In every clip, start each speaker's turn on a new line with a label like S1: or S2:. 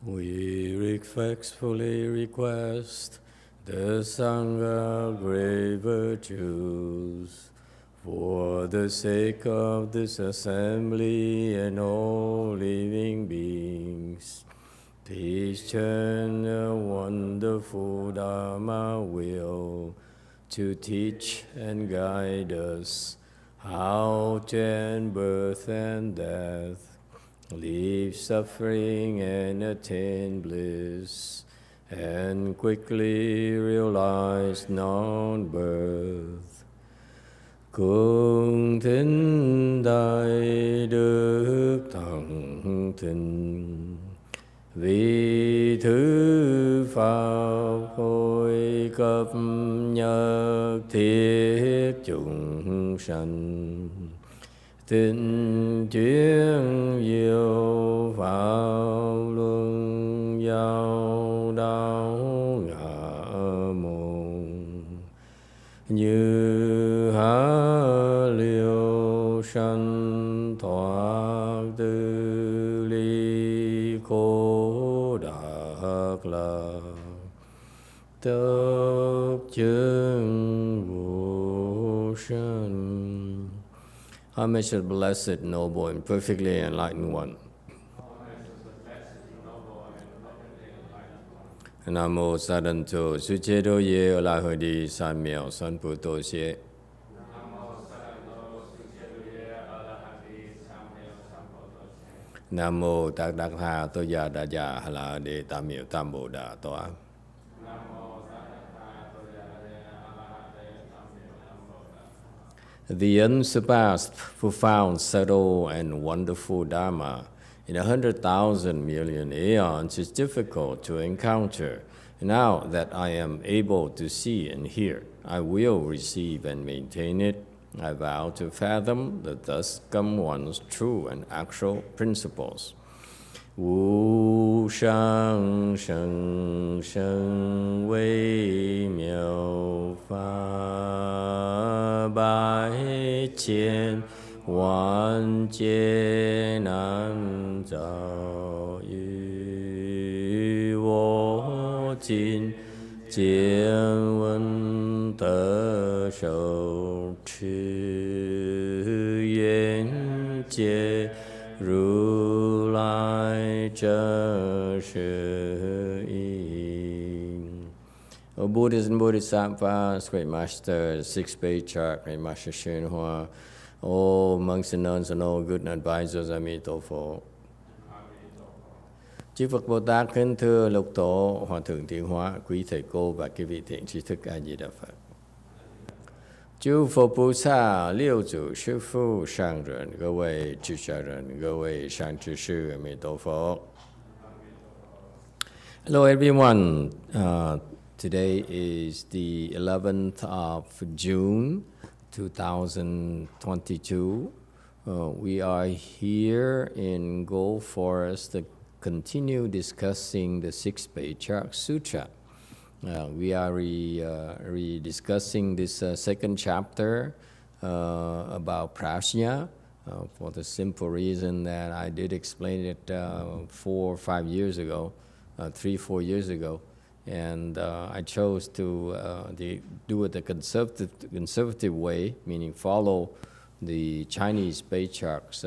S1: We respectfully request the Sangha great virtues for the sake of this assembly and all living beings. Please turn the wonderful Dharma wheel to teach and guide us how to end birth and death, leave suffering and attain bliss, and quickly realize non-birth. Cung thính đại đức thắng thịnh, vì thứ pháp hồi cấp nhất thiết chúng sanh, thịnh chuyên diệu pháp luân giao đạo ngã môn, như há liêu sanh thoát tư ly khổ đắc lạc, tất chứng vô sanh. Homage to the Blessed, Noble, and Perfectly Enlightened One. Nam mô Sa Đan Tô Sư Chế Đô Yê La Hờ Đi Sa Miao San Pu Tô Xie. Nam mô Tát Đắc Tha Tô Già Đà Già Hà La Đê Tam Miệu Tam Bồ Đà Tòa. The unsurpassed, profound, subtle, and wonderful Dharma in 100,000 million aeons is difficult to encounter. Now that I am able to see and hear, I will receive and maintain it. I vow to fathom the thus come one's true and actual principles. Wu shang sheng sheng wei miao fa bai qian wan jie nan zao yu wo jin jian wen de shou chi yan jie Ru Lai Zhe Shi Yin. O Buddhas and Bodhisattvas, Great Master, 6th Patriarch, Great Master YongHua, all monks and nuns and all good advisors, Emitofuo. Chư Phật Bồ Tát kính thưa Lục Tổ, Hòa Thượng Thiện Hóa, quý thầy cô và quý vị thiện tri thức A Di Đà Phật. 诸佛菩萨、六祖师父、上人、各位智者人、各位善知识，阿弥陀佛。Hello everyone. Today is the 11th of June, 2022. We are here in Gold Forest to continue discussing the 6th Patriarch Sutra. We are discussing this second chapter about prajna for the simple reason that I did explain it 4 or 5 years ago, 3-4 years ago, and I chose to do it the conservative way, meaning follow the Chinese patriarch's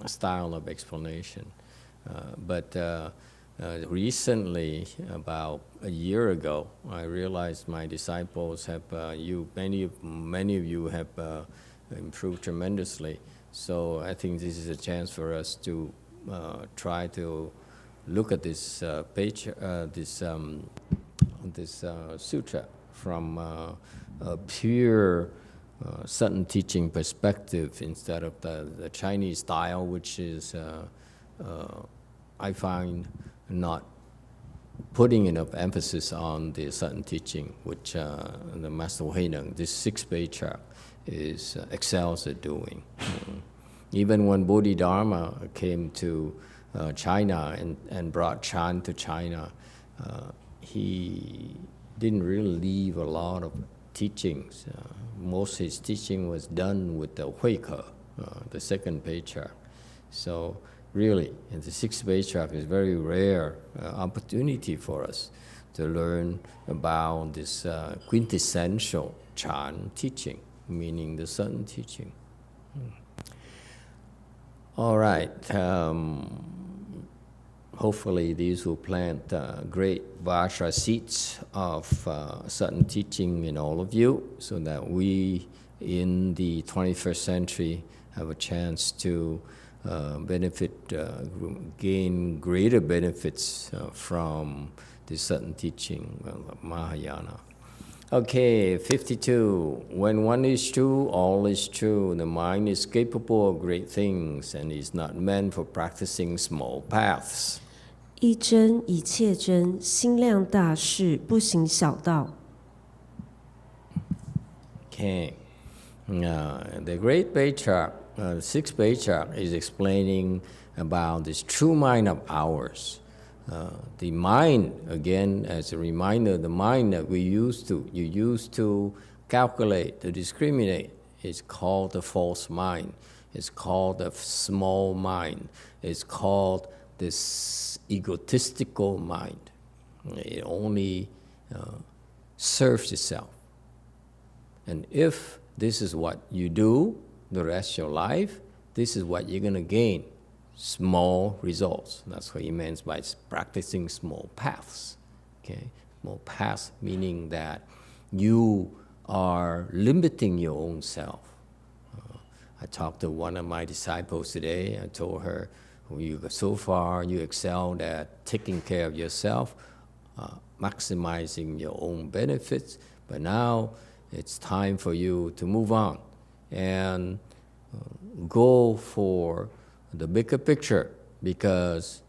S1: style of explanation. But recently, about a year ago, I realized my disciples have, many of you have improved tremendously. So I think this is a chance for us to try to look at this sutra from a pure Sutton teaching perspective instead of the Chinese style, which is I find not putting enough emphasis on the Sutton teaching, which the Master Huineng, this 6th Patriarch, excels at doing. Even when Bodhidharma came to China and brought Chan to China, he didn't really leave a lot of teachings. Most of his teaching was done with the Huike, the 2nd Patriarch. So really. And the 6th Patriarch is very rare opportunity for us to learn about this quintessential Chan teaching, meaning the Sun teaching. All right. Hopefully these will plant great Vajra seeds of Sun teaching in all of you, so that we in the 21st century have a chance to benefit, gain greater benefits from the Sun teaching of Mahayana. Okay, 52. When one is true, all is true. The mind is capable of great things and is not meant for practicing small paths.
S2: 一真一切真，心量大事，不行小道。
S1: Okay. The great Patriarch, 6th Patriarch, is explaining about this true mind of ours. The mind, again, as a reminder, the mind that you used to calculate, to discriminate, is called the false mind. It's called the small mind. It's called this egotistical mind. It only serves itself. And if this is what you do the rest of your life, this is what you're going to gain. Small results. That's what he means by practicing small paths. Okay? Small paths meaning that you are limiting your own self. I talked to one of my disciples today. I told her, so far you excelled at taking care of yourself, maximizing your own benefits, but now it's time for you to move on and go for the bigger picture, because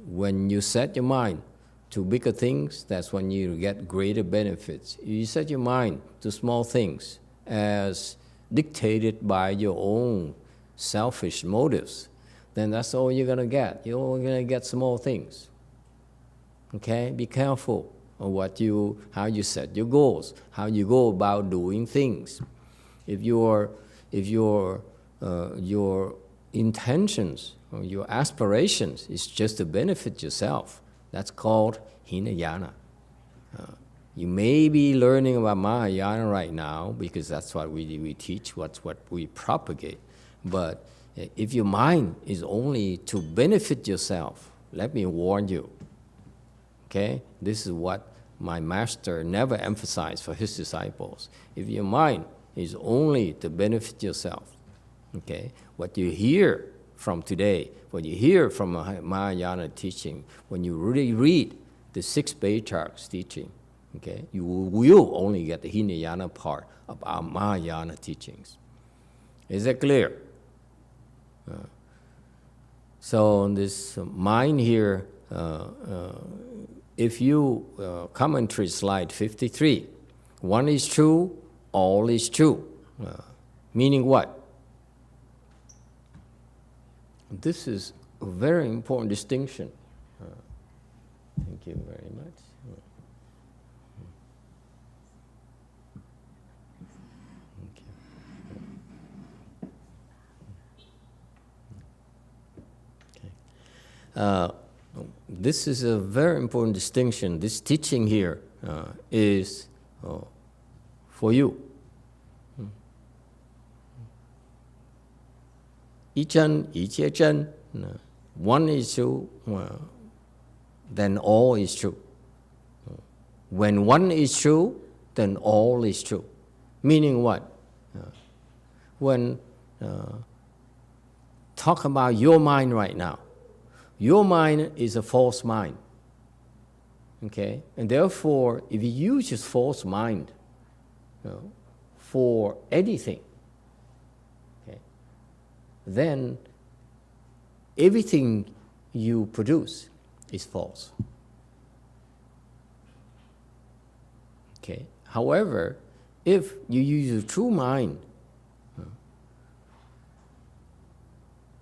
S1: when you set your mind to bigger things, that's when you get greater benefits. If you set your mind to small things as dictated by your own selfish motives, then that's all you're going to get. You're only going to get small things. Okay? Be careful of how you set your goals, how you go about doing things. If your intentions or your aspirations is just to benefit yourself, that's called Hinayana. You may be learning about Mahayana right now because that's what we teach, what's what we propagate. But if your mind is only to benefit yourself, let me warn you. Okay? This is what my master never emphasized for his disciples. If your mind is only to benefit yourself, okay, what you hear from today, what you hear from Mahayana teaching, when you really read the 6th Patriarch's teaching, okay, you will only get the Hinayana part of our Mahayana teachings. Is that clear? So this mind here, if you commentary slide 53, one is true, all is true. Meaning what? This is a very important distinction. Thank you very much. This is a very important distinction. This teaching here is for you. 一真一切真, one is true, then all is true. When one is true, then all is true. Meaning what? When talk about your mind right now. Your mind is a false mind. Okay? And therefore, if you use this false mind for anything, okay, then everything you produce is false. Okay? However, if you use your true mind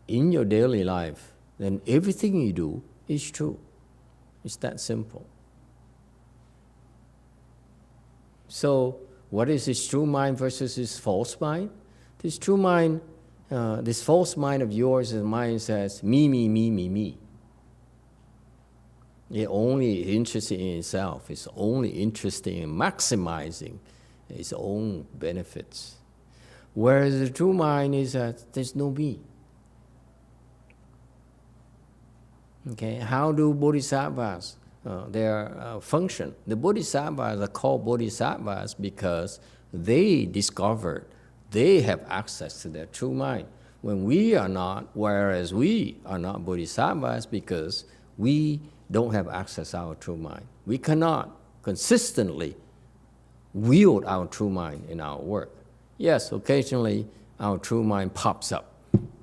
S1: in your daily life, then everything you do is true. It's that simple. So, what is this true mind versus this false mind? This true mind this false mind of yours, the mind says, me, me, me, me, me. It only is interested in itself. It's only interested in maximizing its own benefits. Whereas the true mind is that there's no me. Okay, how do bodhisattvas their function? The bodhisattvas are called bodhisattvas because they discovered they have access to their true mind. When we are not, whereas we are not bodhisattvas because we don't have access to our true mind. We cannot consistently wield our true mind in our work. Yes, occasionally our true mind pops up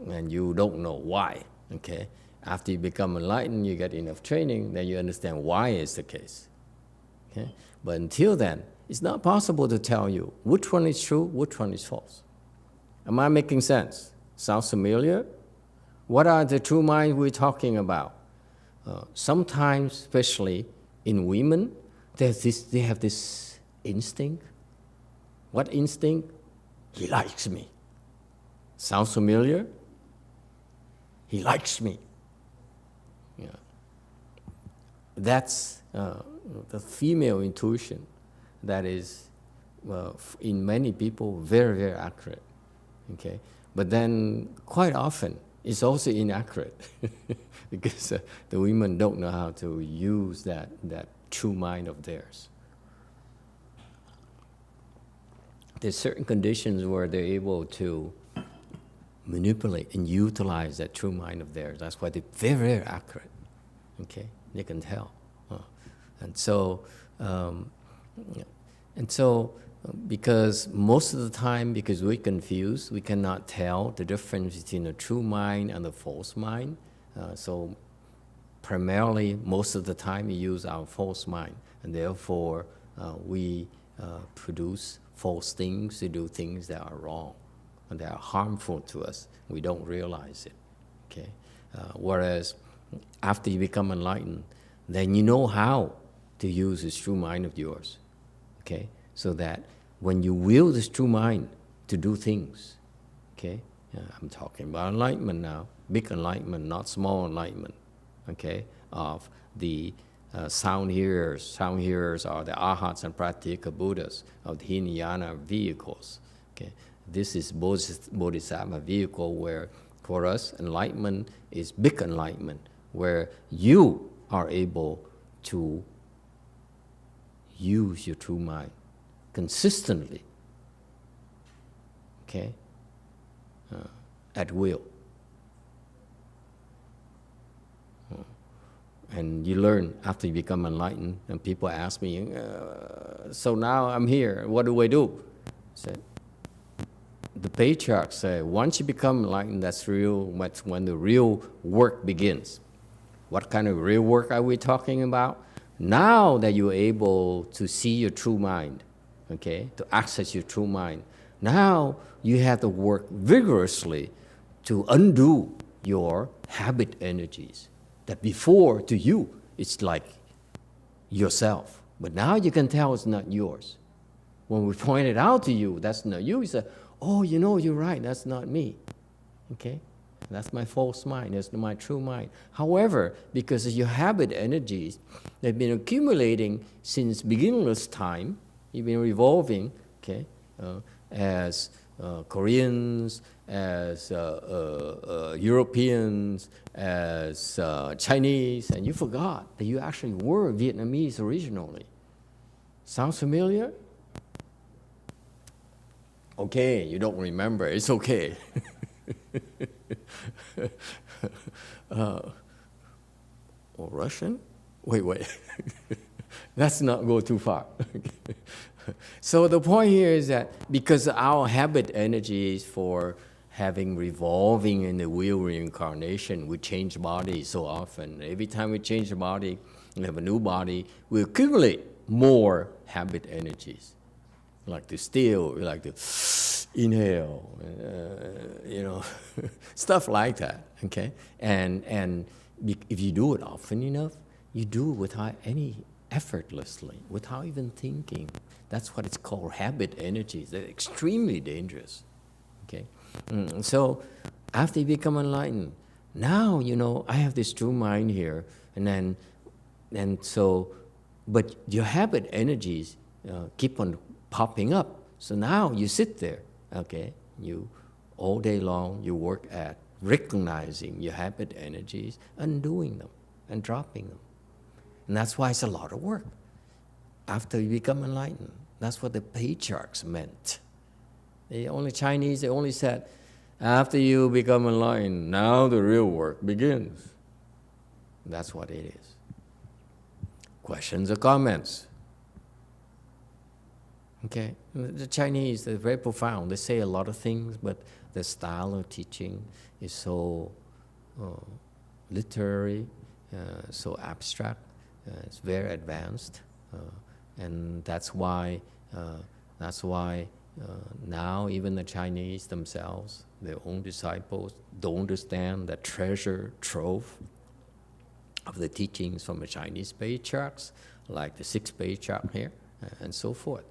S1: and you don't know why, okay? After you become enlightened, you get enough training, then you understand why it's the case, okay? But until then, it's not possible to tell you which one is true, which one is false. Am I making sense? Sounds familiar? What are the true minds we're talking about? Sometimes, especially in women, they have this instinct. What instinct? He likes me. Sounds familiar? He likes me. Yeah. That's the female intuition that is, in many people, very, very accurate. Okay? But then, quite often, it's also inaccurate because the women don't know how to use that true mind of theirs. There's certain conditions where they're able to manipulate and utilize that true mind of theirs. That's why they're very, very accurate. Okay, they can tell, because most of the time, because we're confused, we cannot tell the difference between the true mind and the false mind. So primarily, most of the time, we use our false mind, and therefore we produce false things to do things that are wrong and that are harmful to us. We don't realize it. Okay, whereas after you become enlightened, then you know how to use this true mind of yours. Okay, so that when you will this true mind to do things, okay, I'm talking about enlightenment now, big enlightenment, not small enlightenment, okay, of the sound hearers. Sound hearers are the arhats and pratyeka Buddhas of the Hinayana vehicles. Okay, this is Bodhisattva vehicle where, for us, enlightenment is big enlightenment, where you are able to use your true mind consistently, okay, at will. And you learn after you become enlightened, and people ask me, so now I'm here, what do I do? I said, the patriarchs say, once you become enlightened, that's when the real work begins. What kind of real work are we talking about? Now that you're able to see your true mind, okay, to access your true mind, now you have to work vigorously to undo your habit energies. That before, to you, it's like yourself. But now you can tell it's not yours. When we point it out to you, that's not you. You say, oh, you know, you're right, that's not me. Okay? That's my false mind, that's my true mind. However, because of your habit energies, they've been accumulating since beginningless time, you've been revolving, okay, as Koreans, as Europeans, as Chinese, and you forgot that you actually were Vietnamese originally. Sounds familiar? Okay, you don't remember, it's okay. Or Russian? Wait. Let's not go too far. So the point here is that because our habit energies for having revolving in the wheel reincarnation, we change bodies so often. Every time we change the body, we have a new body, we accumulate more habit energies. We like to steal, we like to inhale, stuff like that, okay? And if you do it often enough, you do it without any effortlessly, without even thinking. That's what it's called, habit energies. They're extremely dangerous, okay? So After you become enlightened, now, I have this true mind here, but your habit energies keep on popping up. So now you sit there, okay? You, all day long, you work at recognizing your habit energies, undoing them, and dropping them. And that's why it's a lot of work. After you become enlightened, that's what the patriarchs meant. The only Chinese, they only said, after you become enlightened, now the real work begins. That's what it is. Questions or comments? Okay, the Chinese, they're very profound. They say a lot of things, but the style of teaching is so literary, so abstract. It's very advanced, and that's why now even the Chinese themselves, their own disciples, don't understand the treasure trove of the teachings from the Chinese patriarchs, like the 6th Patriarch here, and so forth.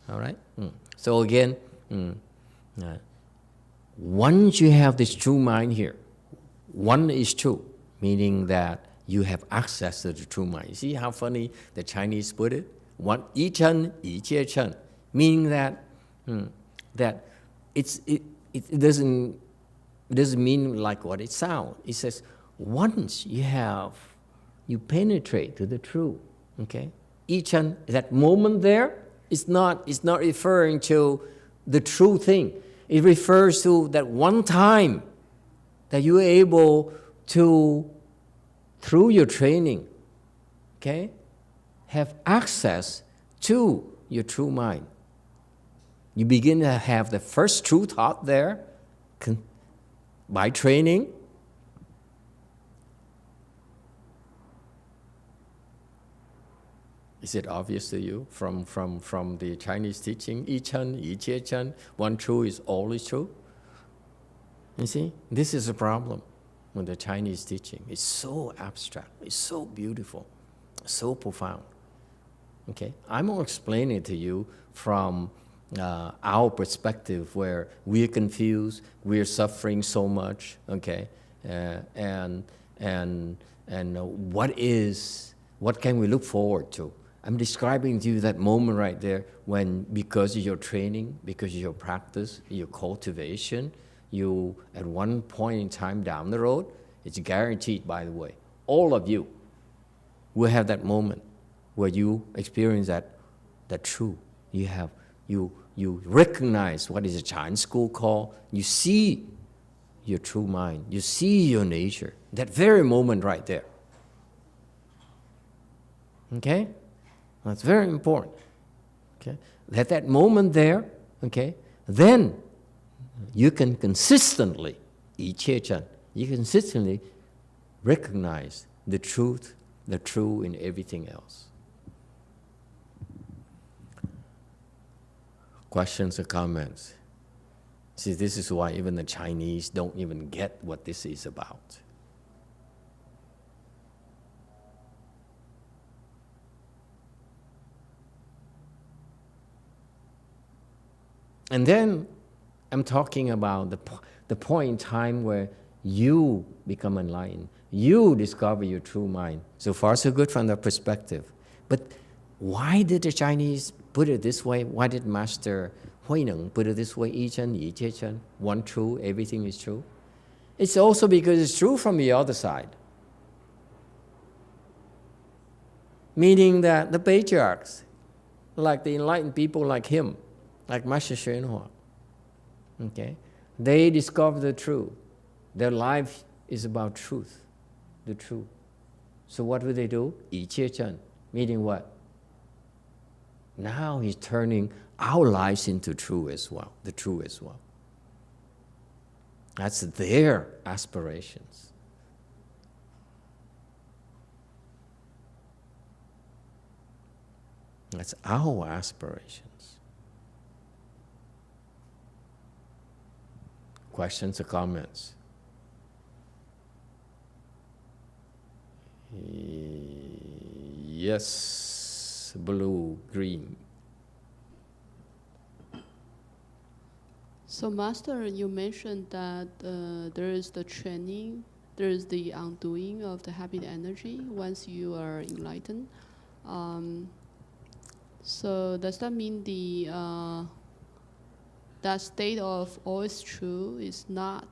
S1: All right? So again, once you have this true mind here, one is true, meaning that you have access to the true mind. You see how funny the Chinese put it? One, 一chân, 一切chân, meaning that it doesn't mean like what it sounds. It says once you penetrate to the true, okay? 一chân, that moment there, it's not referring to the true thing. It refers to that one time that you are able to, through your training, okay, have access to your true mind. You begin to have the first true thought there by training. Is it obvious to you from the Chinese teaching? 一chân, 一切chân, one true is always true. You see, this is a problem with the Chinese teaching. It's so abstract, it's so beautiful, so profound. Okay, I'm going to explain it to you from our perspective, where we're confused, we're suffering so much. Okay, and what can we look forward to? I'm describing to you that moment right there when, because of your training, because of your practice, your cultivation, you, at one point in time down the road, it's guaranteed, by the way, all of you will have that moment where you experience that true. You recognize what is a Chinese school called, you see your true mind, you see your nature, that very moment right there. Okay? That's very important. Okay? At that moment there, okay, then you can consistently, 一切chân, you consistently recognize the truth, the true in everything else. Questions or comments? See, this is why even the Chinese don't even get what this is about. And then I'm talking about the point in time where you become enlightened. You discover your true mind. So far, so good from that perspective. But why did the Chinese put it this way? Why did Master Huineng put it this way? 一chân, 一切chân, one true, everything is true. It's also because it's true from the other side. Meaning that the patriarchs, like the enlightened people like him, like Master YongHua, okay, they discover the truth. Their life is about truth, the truth. So what do? 一切chân, meaning what? Now he's turning our lives into true as well, the true as well. That's their aspirations. That's our aspirations. Questions or comments? Yes, blue, green.
S3: So Master, you mentioned that there is the training, there is the undoing of the habit energy once you are enlightened. So does that mean that state of all is true is not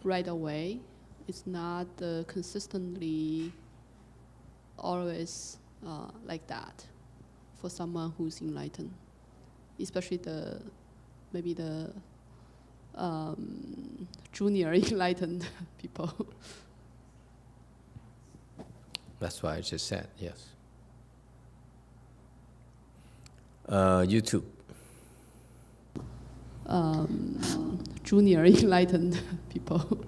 S3: right away? It's not consistently always like that for someone who's enlightened, especially maybe the junior enlightened people.
S1: That's why I just said, yes. YouTube.
S3: Junior enlightened people.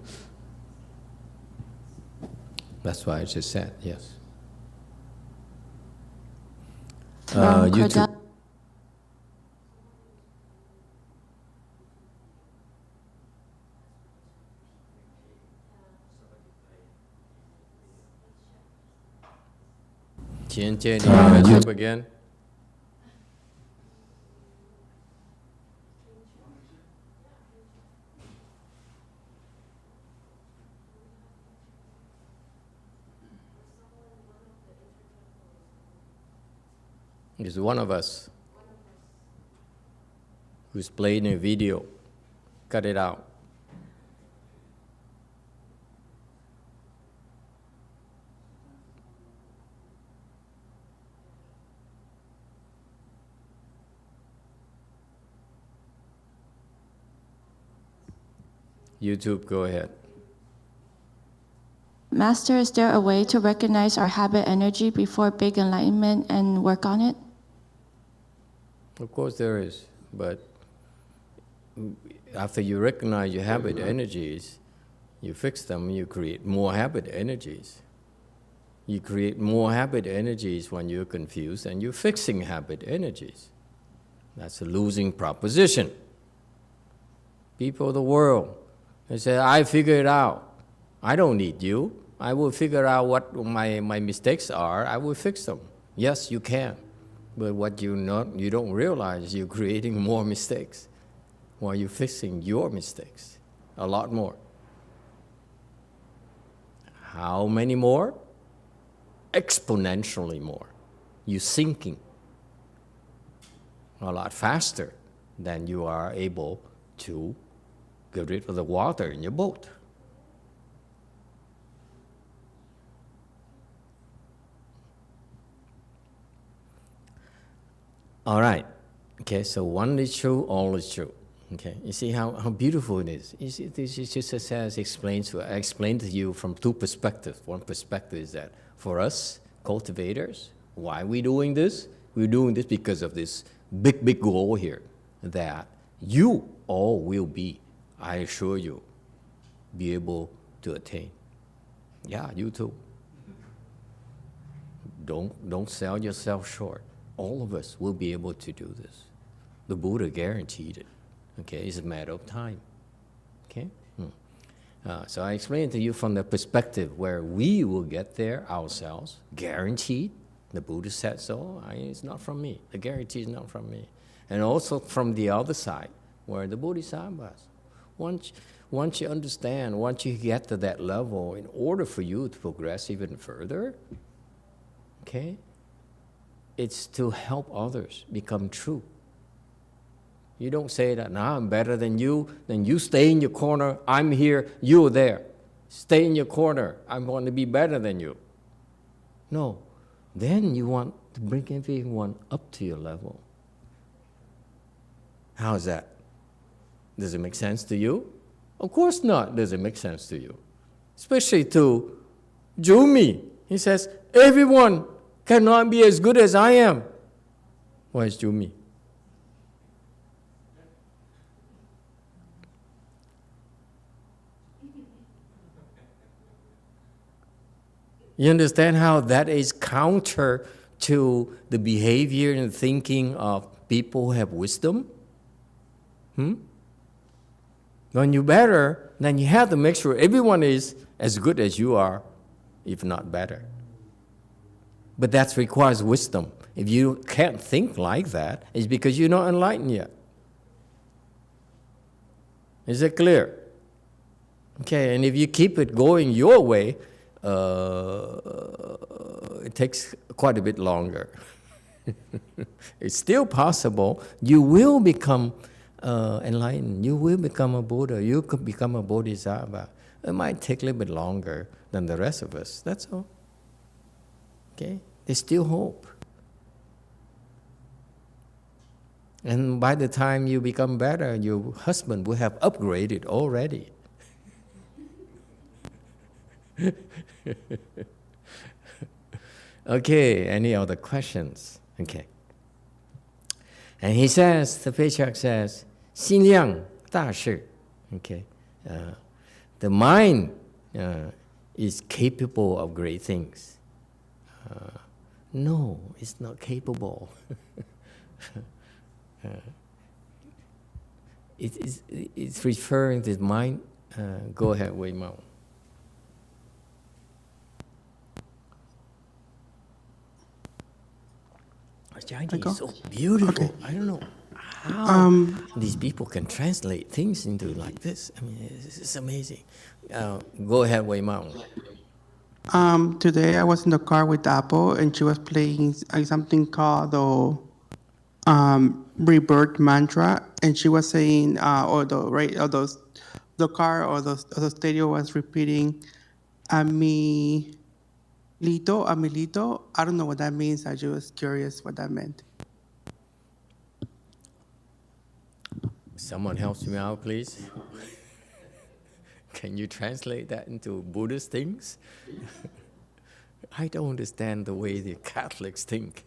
S1: That's why I just said, yes.
S4: From
S1: YouTube. Tianjie, do you want to YouTube again? There's one of us who's playing a video. Cut it out. YouTube, go ahead.
S4: Master, is there a way to recognize our habit energy before big enlightenment and work on it?
S1: Of course there is, but after you recognize your habit energies, you fix them, you create more habit energies. You create more habit energies when you're confused, and you're fixing habit energies. That's a losing proposition. People of the world, they say, I figure it out. I don't need you. I will figure out what my mistakes are. I will fix them. Yes, you can. But what you don't realize, you're creating more mistakes while you're fixing your mistakes. A lot more. How many more? Exponentially more. You're sinking a lot faster than you are able to get rid of the water in your boat. All right. Okay, so one is true, all is true. Okay, you see how beautiful it is. You see, this is just as I explained to you from two perspectives. One perspective is that for us cultivators, why are we doing this? We're doing this because of this big goal here, that you all will be, I assure you, be able to attain. Yeah, you too. Don't sell yourself short. All of us will be able to do this. The Buddha guaranteed it. Okay, it's a matter of time. Okay? So I explained to you from the perspective where we will get there ourselves, guaranteed. The Buddha said so. It's not from me. The guarantee is not from me. And also from the other side, where the Bodhisattvas. Once you understand, once you get to that level, in order for you to progress even further, okay, it's to help others become true. You don't say that, now I'm better than you, then you stay in your corner, I'm here, you're there. Stay in your corner, I'm going to be better than you. No, then you want to bring everyone up to your level. How is that? Does it make sense to you? Of course not, does it make sense to you? Especially to Jumi. He says, everyone cannot be as good as I am. Why is Jumi? You understand how that is counter to the behavior and thinking of people who have wisdom? When you're better, then you have to make sure everyone is as good as you are, if not better. But that requires wisdom. If you can't think like that, it's because you're not enlightened yet. Is it clear? Okay, and if you keep it going your way, it takes quite a bit longer. It's still possible. You will become enlightened. You will become a Buddha. You could become a Bodhisattva. It might take a little bit longer than the rest of us. That's all. Okay? There's still hope. And by the time you become better, your husband will have upgraded already. Okay, any other questions? Okay. And he says, the patriarch says, 心量大事. Okay. The mind is capable of great things. No, it's not capable. It's referring to the mind. Go ahead, Wei Mao. Chinese is so beautiful. Okay. I don't know how these people can translate things into like this. I mean, it's amazing. Go ahead, Wei Mao.
S5: Today I was in the car with Apple, and she was playing something called the rebirth mantra, and she was saying, the car or the stereo was repeating, Amilito. I don't know what that means. I just was curious what that meant.
S1: Someone helps me out, please. Can you translate that into Buddhist things? I don't understand the way the Catholics think.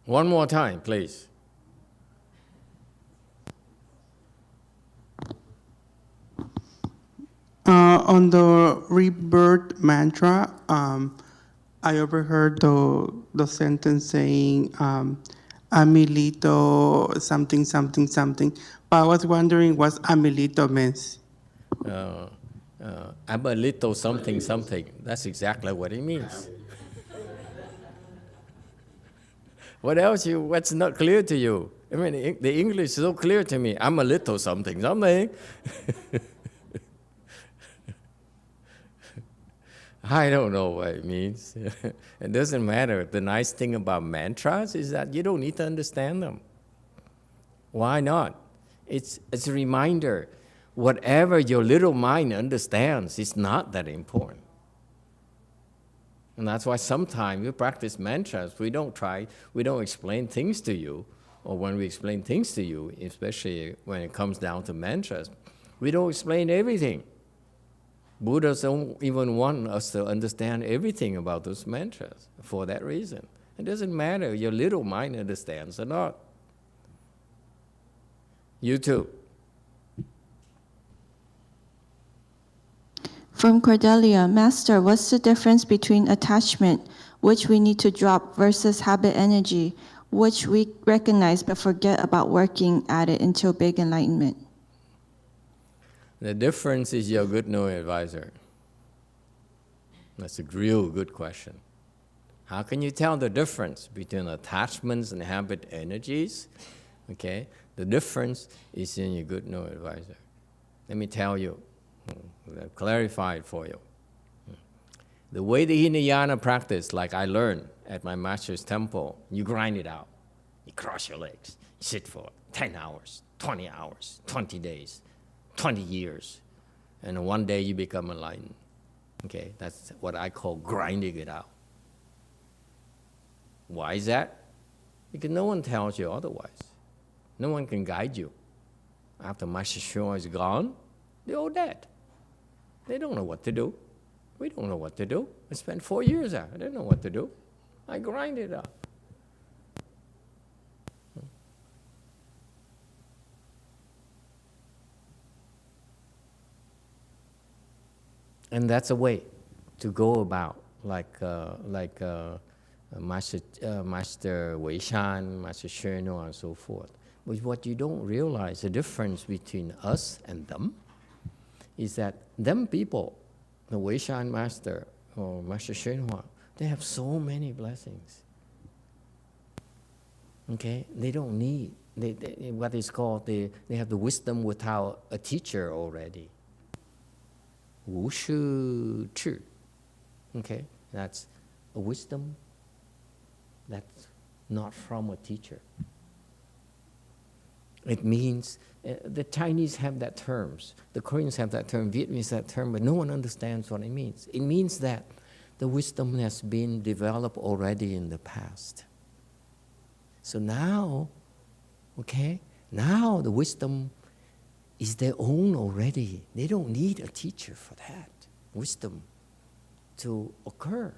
S1: One more time, please.
S5: On the rebirth mantra, I overheard the sentence saying, Amilito, something, something, something. But I was wondering what Amilito means.
S1: I'm a little something, something. That's exactly what it means. What else? What's not clear to you? I mean, the English is so clear to me. I'm a little something, something. I don't know what it means. It doesn't matter. The nice thing about mantras is that you don't need to understand them. Why not? It's a reminder. Whatever your little mind understands is not that important. And that's why sometimes we practice mantras. We don't explain things to you, or when we explain things to you, especially when it comes down to mantras, we don't explain everything. Buddhas don't even want us to understand everything about those mantras for that reason. It doesn't matter your little mind understands or not. You too.
S4: From Cordelia, Master, what's the difference between attachment, which we need to drop, versus habit energy, which we recognize but forget about working at it until big enlightenment?
S1: The difference is your good knowing advisor. That's a real good question. How can you tell the difference between attachments and habit energies? Okay, the difference is in your good knowing advisor. Let me tell you, clarify it for you. The way the Hinayana practice, like I learned at my master's temple, you grind it out. You cross your legs, you sit for 10 hours, 20 hours, 20 days, 20 years, and one day you become enlightened. Okay, that's what I call grinding it out. Why is that? Because no one tells you otherwise. No one can guide you. After Master Hsuan is gone, they're all dead. They don't know what to do. We don't know what to do. I spent 4 years there. I didn't know what to do. I grind it out. And that's a way to go about, like Master Weishan, Master Sheno, and so forth. But what you don't realize, the difference between us and them, is that them people, the Weishan Master or Master Sheno, they have so many blessings. Okay, they don't need what is called, they have the wisdom without a teacher already. Wu Shu Chi. Okay, that's a wisdom that's not from a teacher. It means, the Chinese have that terms, the Koreans have that term, Vietnamese have that term, but no one understands what it means. It means that the wisdom has been developed already in the past. So now, okay, now the wisdom is their own already. They don't need a teacher for that wisdom to occur,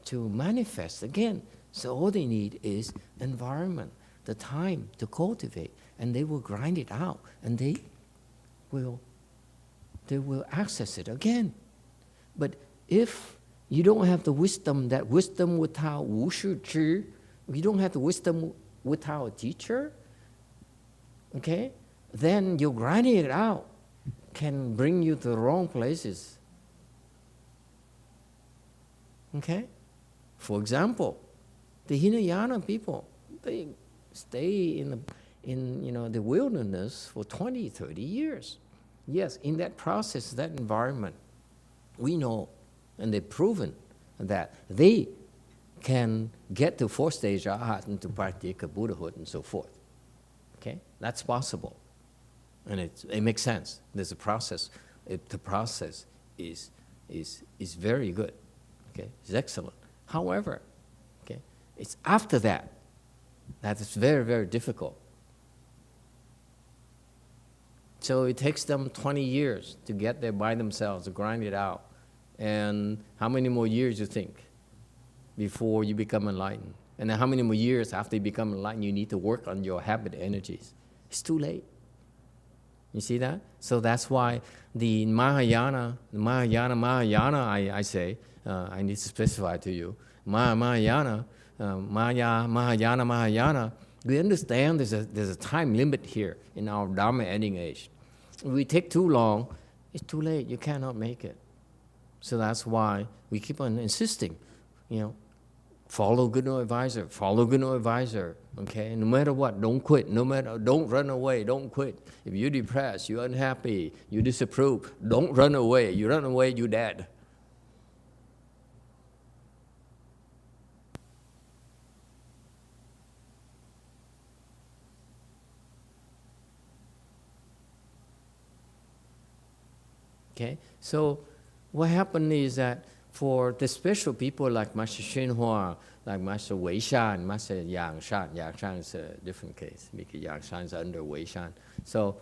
S1: to manifest again. So all they need is environment, the time to cultivate, and they will grind it out, and they will access it again. But if you don't have the wisdom, that wisdom without Wu Shu Chi, you don't have the wisdom without a teacher, okay, then you're grinding it out can bring you to the wrong places. Okay? For example, the Hinayana people, they stay in the wilderness for 20, 30 years. Yes, in that process, that environment, we know, and they've proven that they can get to fourth stage arhat to practice Buddhahood and so forth. Okay, that's possible, and it makes sense. There's a process. The process is very good. Okay, it's excellent. However, okay, it's after that it's very, very difficult. So it takes them 20 years to get there by themselves, to grind it out. And how many more years you think before you become enlightened? And then how many more years after you become enlightened you need to work on your habit energies? It's too late. You see that? So that's why the Mahayana, I say, I need to specify to you, Mahayana, we understand there's a time limit here in our Dharma ending age. If we take too long, it's too late. You cannot make it. So that's why we keep on insisting, follow good no advisor, follow good no advisor, okay? No matter what, don't quit. Don't run away, don't quit. If you're depressed, you're unhappy, you disapprove, don't run away. You run away, you're dead. Okay, so what happened is that for the special people like Master YongHua, like Master Weishan, Master Yangshan is a different case because Yangshan is under Weishan. So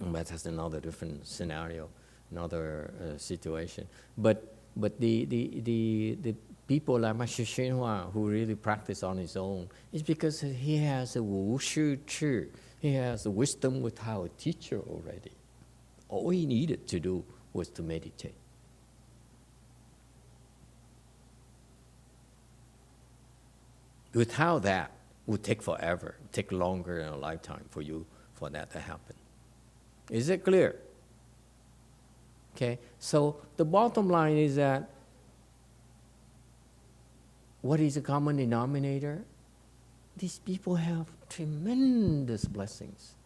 S1: that's another different scenario, another situation. But the people like Master YongHua who really practice on his own is because he has a Wu Shu Chi. He has a wisdom without a teacher already. All he needed to do was to meditate. Without that, it would take forever, it would take longer than a lifetime for that to happen. Is it clear? Okay, so the bottom line is that what is the common denominator? These people have tremendous blessings.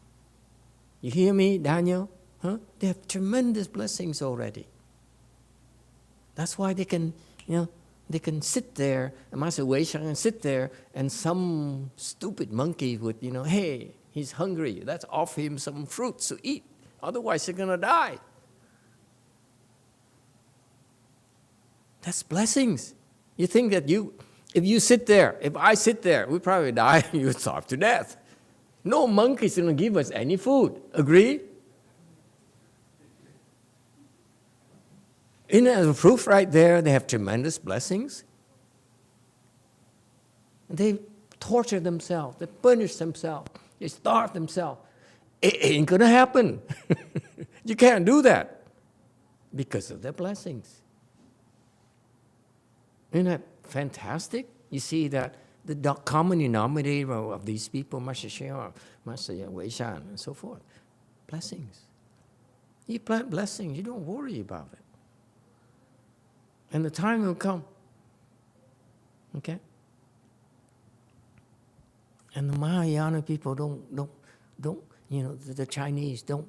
S1: You hear me, Daniel? Huh? They have tremendous blessings already. That's why they can, they can sit there, and Master Weishan can sit there, and some stupid monkey would, hey, he's hungry, let's offer him some fruits to eat, otherwise he's gonna die. That's blessings. You think that if you sit there, if I sit there, we probably die, you starve to death. No monkey's gonna give us any food, agree? And as a proof right there, they have tremendous blessings. They torture themselves, they punish themselves, they starve themselves. It ain't gonna happen. You can't do that because of their blessings. Isn't that fantastic? You see that the common denominator of these people, Master Shea, Master Weishan, and so forth, blessings. You plant blessings, you don't worry about it. And the time will come. Okay? And the Mahayana people don't, the Chinese don't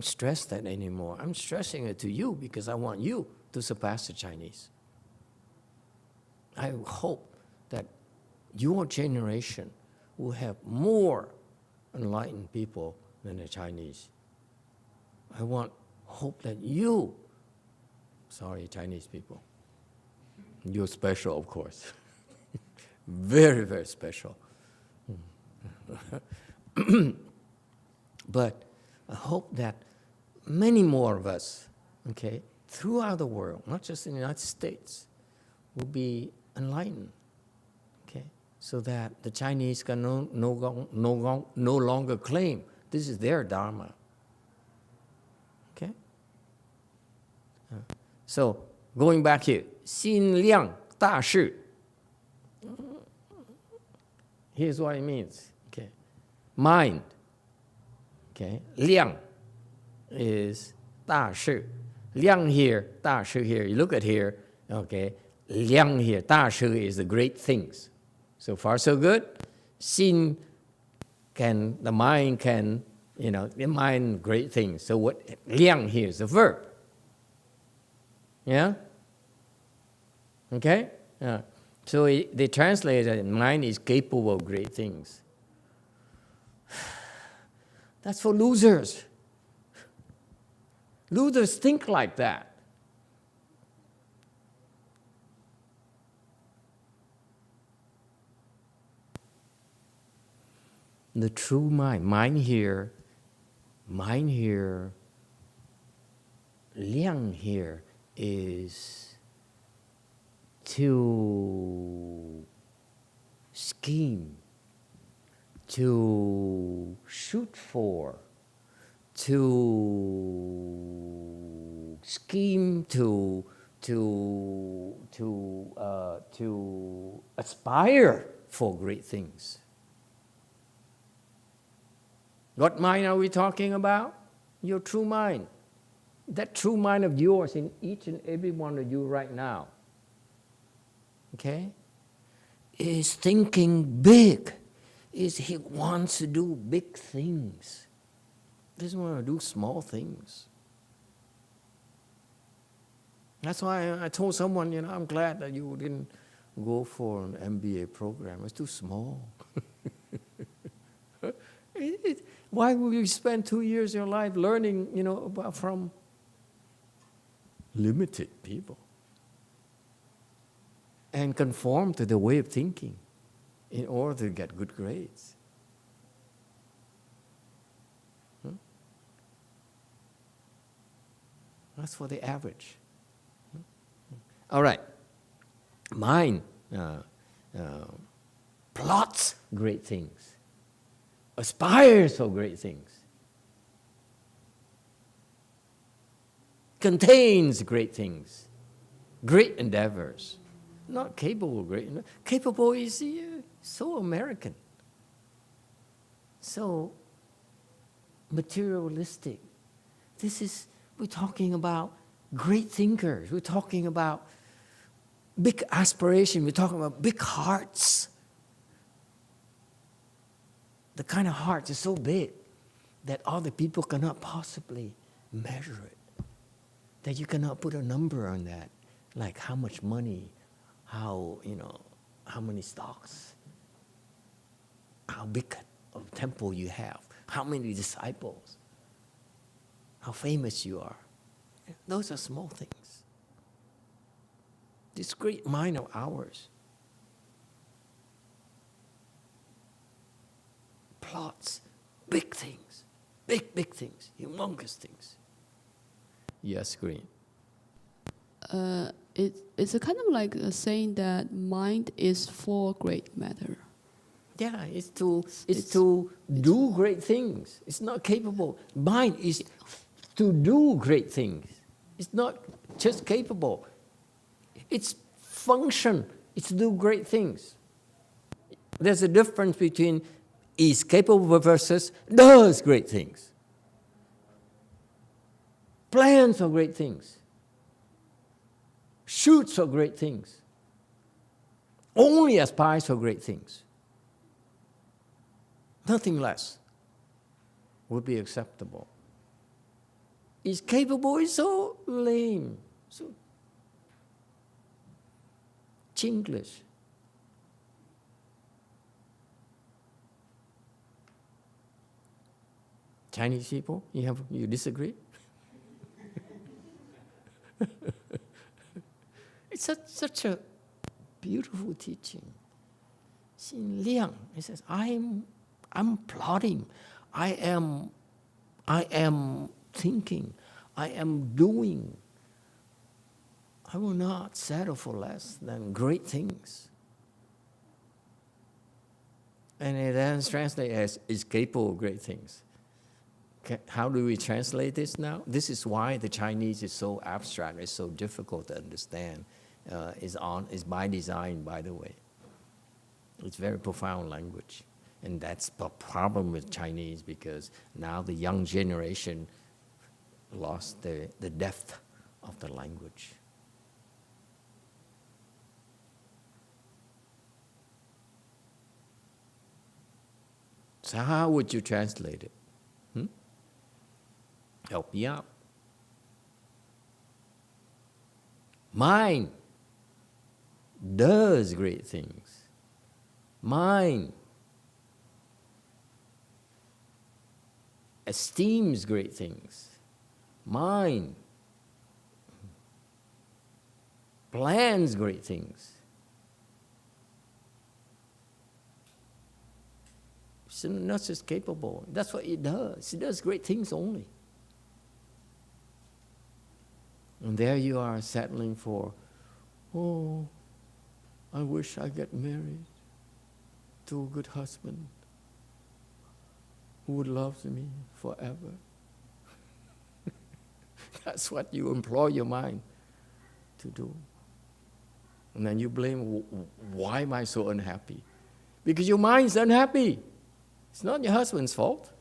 S1: stress that anymore. I'm stressing it to you because I want you to surpass the Chinese. I hope that your generation will have more enlightened people than the Chinese. I hope that you, sorry, Chinese people, you're special, of course. Very, very special. But I hope that many more of us, okay, throughout the world, not just in the United States, will be enlightened, okay, so that the Chinese can no longer claim this is their Dharma, okay? So, going back here, 心量大事. Here's what it means, okay? Mind, okay? 量 is 大事. 量 here, 大事 here. You look at here, okay? 量 here, 大事 is the great things. So far, so good. 心 the mind can, the mind, great things. So what 量 here is a verb. Yeah? Okay? So they translate that mind is capable of great things. That's for losers. Losers think like that. The true mind here, 量 here is to scheme, to shoot for, to scheme, to aspire for great things. What mind are we talking about? Your true mind. That true mind of yours in each and every one of you right now, okay, is thinking big. He wants to do big things. He doesn't want to do small things. That's why I told someone, I'm glad that you didn't go for an MBA program. It's too small. Why would you spend 2 years of your life learning, from limited people and conform to the way of thinking in order to get good grades? That's for the average. All right. Mind plots great things, aspires for great things, contains great things, great endeavors. Not capable of great. Capable is so American, so materialistic. We're talking about great thinkers. We're talking about big aspiration. We're talking about big hearts. The kind of heart is so big that other people cannot possibly measure it. That you cannot put a number on that, like how much money, how many stocks, how big a temple you have, how many disciples, how famous you are. Those are small things. This great mind of ours plots big things, big things, humongous things. Yes, Green.
S3: It's a kind of like saying that mind is for great matter.
S1: Yeah, it's to do great things. It's not capable. Mind is to do great things. It's not just capable. Its function is to do great things. There's a difference between is capable versus does great things. Plans for great things. Shoots for great things. Only aspires for great things. Nothing less would be acceptable. Is capable is so lame, so Chinglish. Chinese people, you disagree? It's such a beautiful teaching. Xin Liang, he says, I'm plotting, I am thinking, I am doing. I will not settle for less than great things. And it then translates as is capable of great things. Okay, how do we translate this now? This is why the Chinese is so abstract, it's so difficult to understand. Is by design, by the way. It's very profound language. And that's the problem with Chinese, because now the young generation lost the depth of the language. So how would you translate it? Help me out. Mind does great things. Mind esteems great things. Mind plans great things. It's not just capable. That's what it does. It does great things only. And there you are settling for, oh, I wish I get married to a good husband who would love me forever. That's what you employ your mind to do. And then you blame, why am I so unhappy? Because your mind's unhappy. It's not your husband's fault.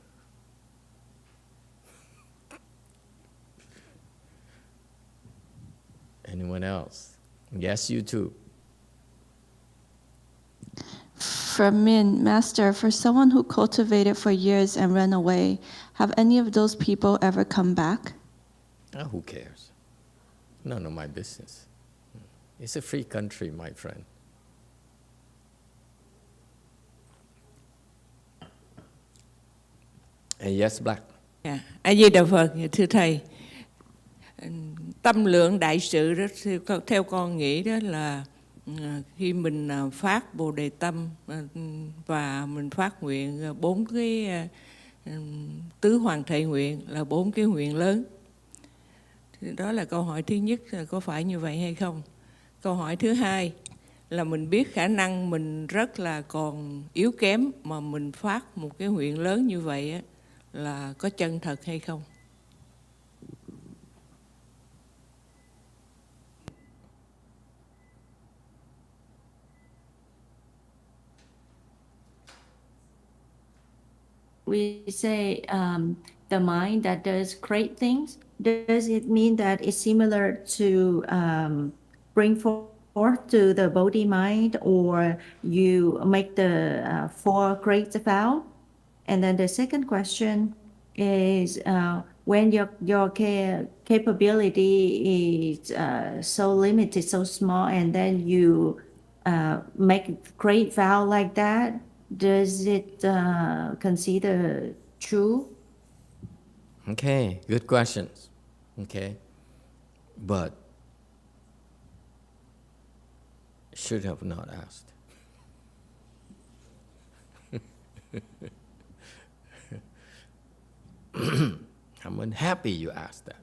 S1: Anyone else? Yes, you too.
S4: From Min, Master, for someone who cultivated for years and ran away, have any of those people ever come back?
S1: Who cares? None of my business. It's a free country, my friend. Yes, Black.
S6: A Di Đà Phật, thưa thầy. Tâm lượng đại sự đó, theo con nghĩ đó là khi mình phát Bồ Đề tâm và mình phát nguyện 4 cái tứ hoàng thệ nguyện là 4 cái nguyện lớn. Thì đó là câu hỏi thứ nhất, là có phải như vậy hay không? Câu hỏi thứ hai là mình biết khả năng mình rất là còn yếu kém mà mình phát một cái nguyện lớn như vậy á, là có chân thật hay không?
S7: We say the mind that does great things, does it mean that it's similar to bring forth to the Bodhi mind, or you make the 4 great vow? And then the second question is when your capability is so limited, so small, and then you make a great vow like that, does it consider true?
S1: Okay, good questions. Okay, but should have not asked. I'm unhappy you asked that.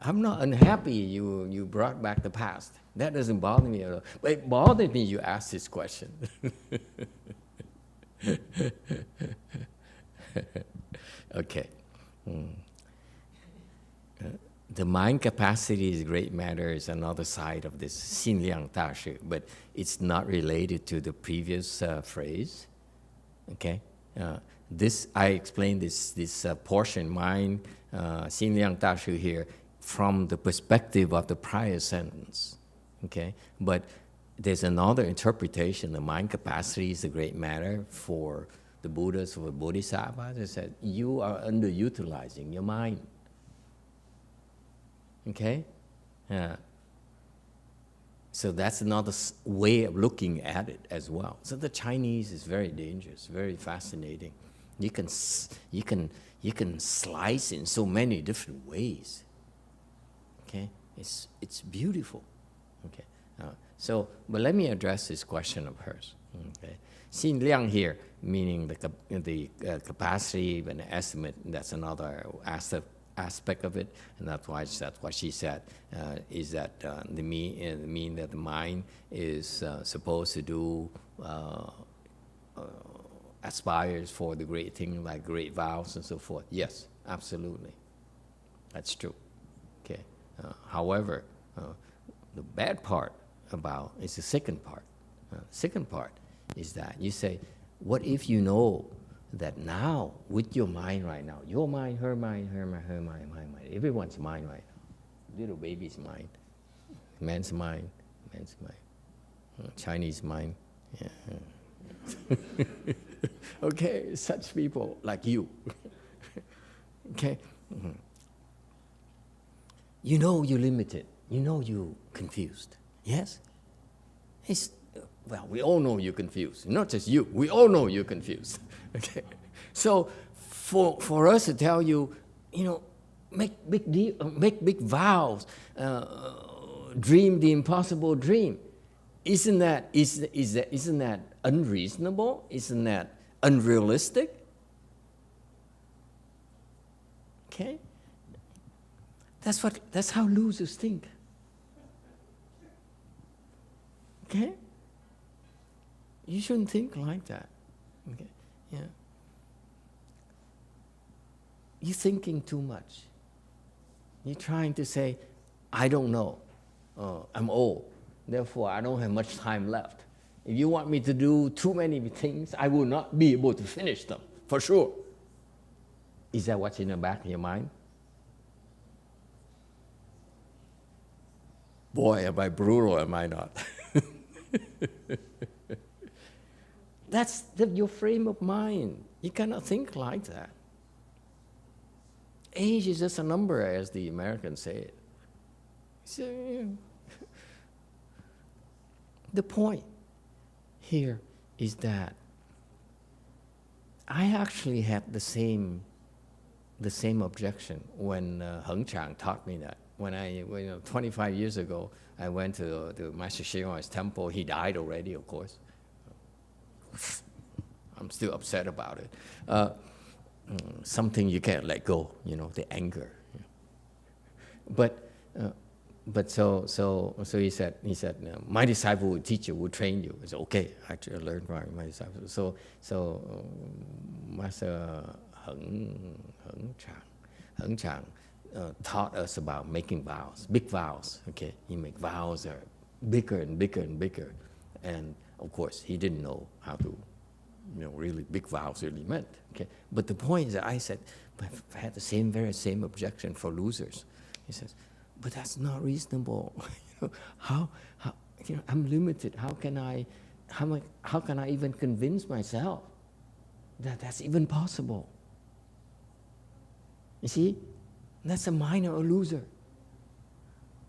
S1: I'm not unhappy you brought back the past. That doesn't bother me at all. But it bothered me you asked this question. Okay. The mind capacity is great matter is another side of this Xin Liang Da Shi, but it's not related to the previous phrase. Okay? I explained this portion, mind, Xin Liang Da Shi here, from the perspective of the prior sentence. Okay? But there's another interpretation. The mind capacity is a great matter for the Buddhas or Bodhisattvas. They said, you are underutilizing your mind. Okay? Yeah. So that's another way of looking at it as well. So the Chinese is very dangerous, very fascinating. You can slice in so many different ways. Okay? It's beautiful. Okay? But let me address this question of hers. Okay, Xin Liang here, meaning the capacity and the estimate. That's another aspect of it, and that's what she said. Is that the mean that the mind is supposed to do aspires for the great thing like great vows and so forth. Yes, absolutely, that's true. Okay. However, the bad part about is the second part. Second part is that you say, what if you know that now with your mind right now, your mind, her mind, her mind, her mind, my mind, everyone's mind right now, little baby's mind, man's mind, Chinese mind. Yeah. Okay, such people like you. Okay. Mm-hmm. You know you're limited. You know you're confused. Yes? Well, we all know you're confused. Not just you. We all know you're confused. Okay? So for us to tell you, make big vows, dream the impossible dream, isn't that unreasonable? Isn't that unrealistic? Okay? That's how losers think. Okay? You shouldn't think like that. Okay? Yeah. You're thinking too much. You're trying to say, I don't know. I'm old. Therefore, I don't have much time left. If you want me to do too many things, I will not be able to finish them, for sure. Is that what's in the back of your mind? Boy, am I brutal, am I not? That's your frame of mind. You cannot think like that. Age is just a number, as the Americans say it. So, the point here is that I actually had the same objection when Heng Chang taught me that. When 25 years ago, I went to the Master Hsing Yun's temple. He died already, of course. I'm still upset about it. Something you can't let go, the anger. But so he said, my disciple will teach you, will train you. I said, okay, actually I learned from my disciple. So Master Heng Chang taught us about making vows, big vows. Okay, you make vows that are bigger and bigger and bigger, and of course he didn't know how to, really big vows really meant. Okay, but the point is that I said, I had the very same objection for losers. He says, but that's not reasonable. How I'm limited. How can I even convince myself that that's even possible? You see, that's a minor or loser.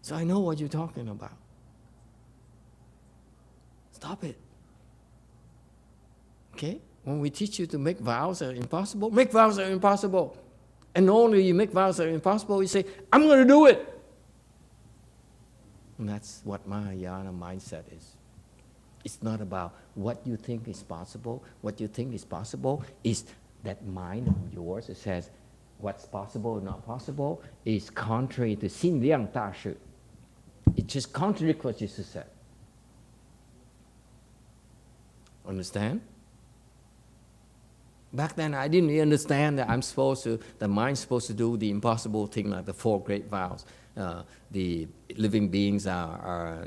S1: So I know what you're talking about. Stop it. Okay? When we teach you to make vows that are impossible, make vows that are impossible. And only you make vows that are impossible, you say, I'm going to do it. And that's what Mahayana mindset is. It's not about what you think is possible. What you think is possible is that mind of yours that says what's possible or not possible is contrary to Xin Liang Da Shi. It just contradicts what Jesus said. Understand? Back then, I didn't really understand that the mind's supposed to do the impossible thing like the 4 great vows. The living beings are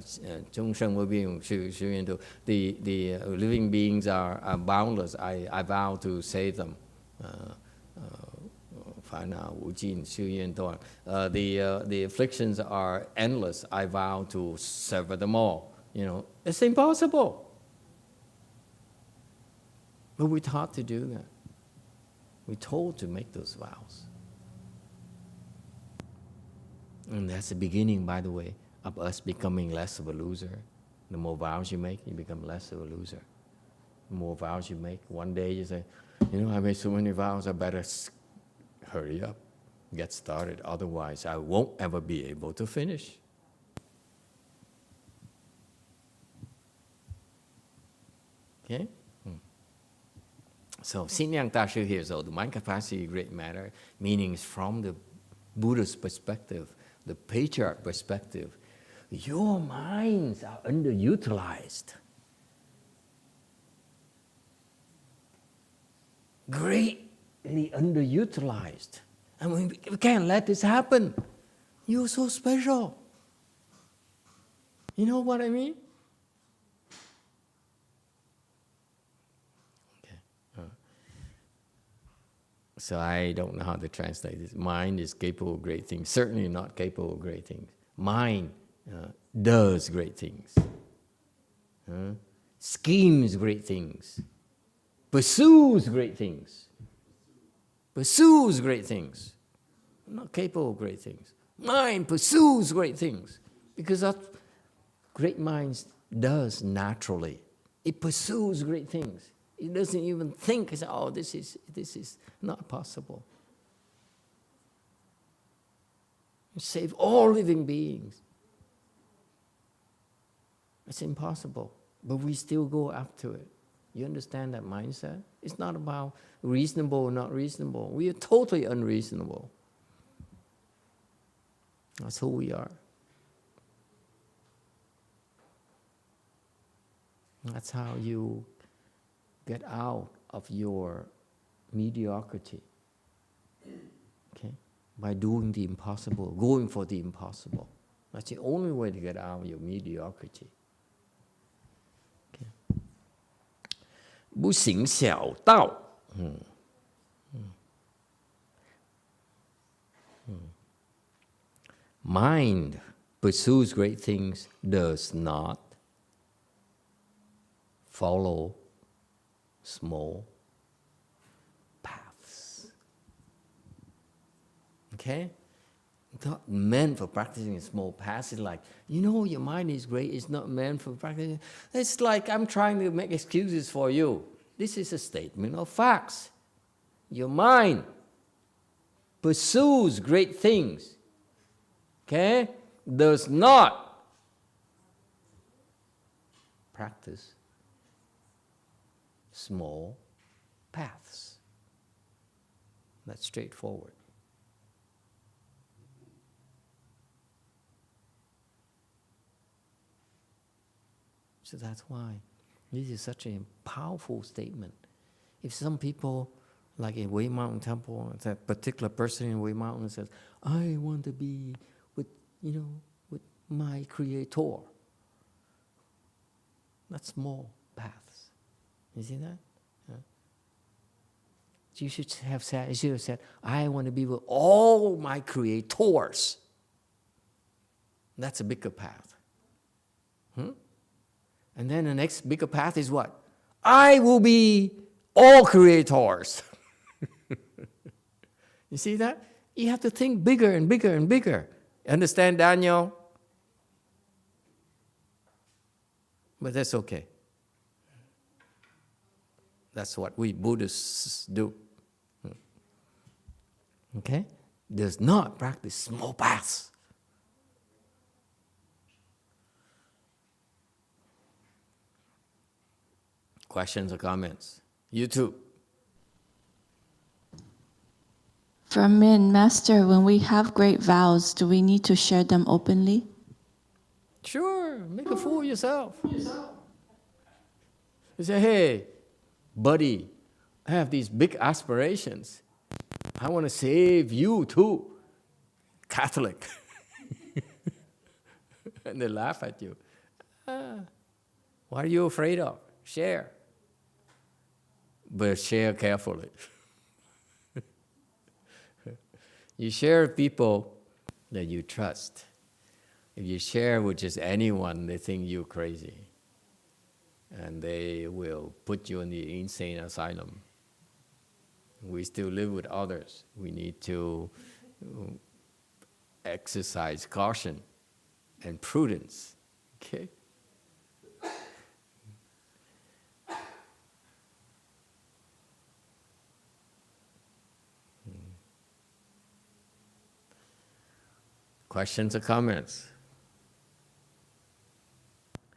S1: the living beings are boundless. I vow to save them. The afflictions are endless. I vow to sever them all. It's impossible. But we're taught to do that. We're told to make those vows. And that's the beginning, by the way, of us becoming less of a loser. The more vows you make, you become less of a loser. The more vows you make, one day you say, I made so many vows, I better hurry up, get started. Otherwise, I won't ever be able to finish. Okay? So, 心量大师 here, so the mind capacity, great matter, meaning from the Buddha's perspective, the patriarch perspective, your minds are underutilized. Greatly underutilized. And we can't let this happen. You're so special. You know what I mean? So I don't know how to translate this. Mind is capable of great things. Certainly not capable of great things. Mind does great things. Schemes great things. Pursues great things. Pursues great things. Not capable of great things. Mind pursues great things. Because that's great minds does naturally. It pursues great things. It doesn't even think, this is not possible. Save all living beings. It's impossible, but we still go up to it. You understand that mindset? It's not about reasonable or not reasonable. We are totally unreasonable. That's who we are. That's how you get out of your mediocrity. Okay? By doing the impossible, going for the impossible. That's the only way to get out of your mediocrity. Okay? 不行小道. Mind pursues great things, does not follow small paths. Okay? Not meant for practicing small paths. It's like, your mind is great. It's not meant for practicing. It's like I'm trying to make excuses for you. This is a statement of facts. Your mind pursues great things. Okay? Does not practice small paths. That's straightforward. So that's why this is such a powerful statement. If some people, like in Wei Mountain Temple, that particular person in Wei Mountain says, I want to be with my Creator. That's small paths. You see that? You should have said, I want to be with all my creators. That's a bigger path. And then the next bigger path is what? I will be all creators. You see that? You have to think bigger and bigger and bigger. Understand, Daniel? But that's okay. That's what we Buddhists do. Okay? Does not practice small paths. Questions or comments? You too.
S4: From Min, Master, when we have great vows, do we need to share them openly?
S1: Sure, make a fool of yourself. You say, hey, buddy, I have these big aspirations. I want to save you too, Catholic. And they laugh at you. What are you afraid of? Share. But share carefully. You share with people that you trust. If you share with just anyone, they think you're crazy. And they will put you in the insane asylum. We still live with others. We need to exercise caution and prudence. Okay? Questions or comments?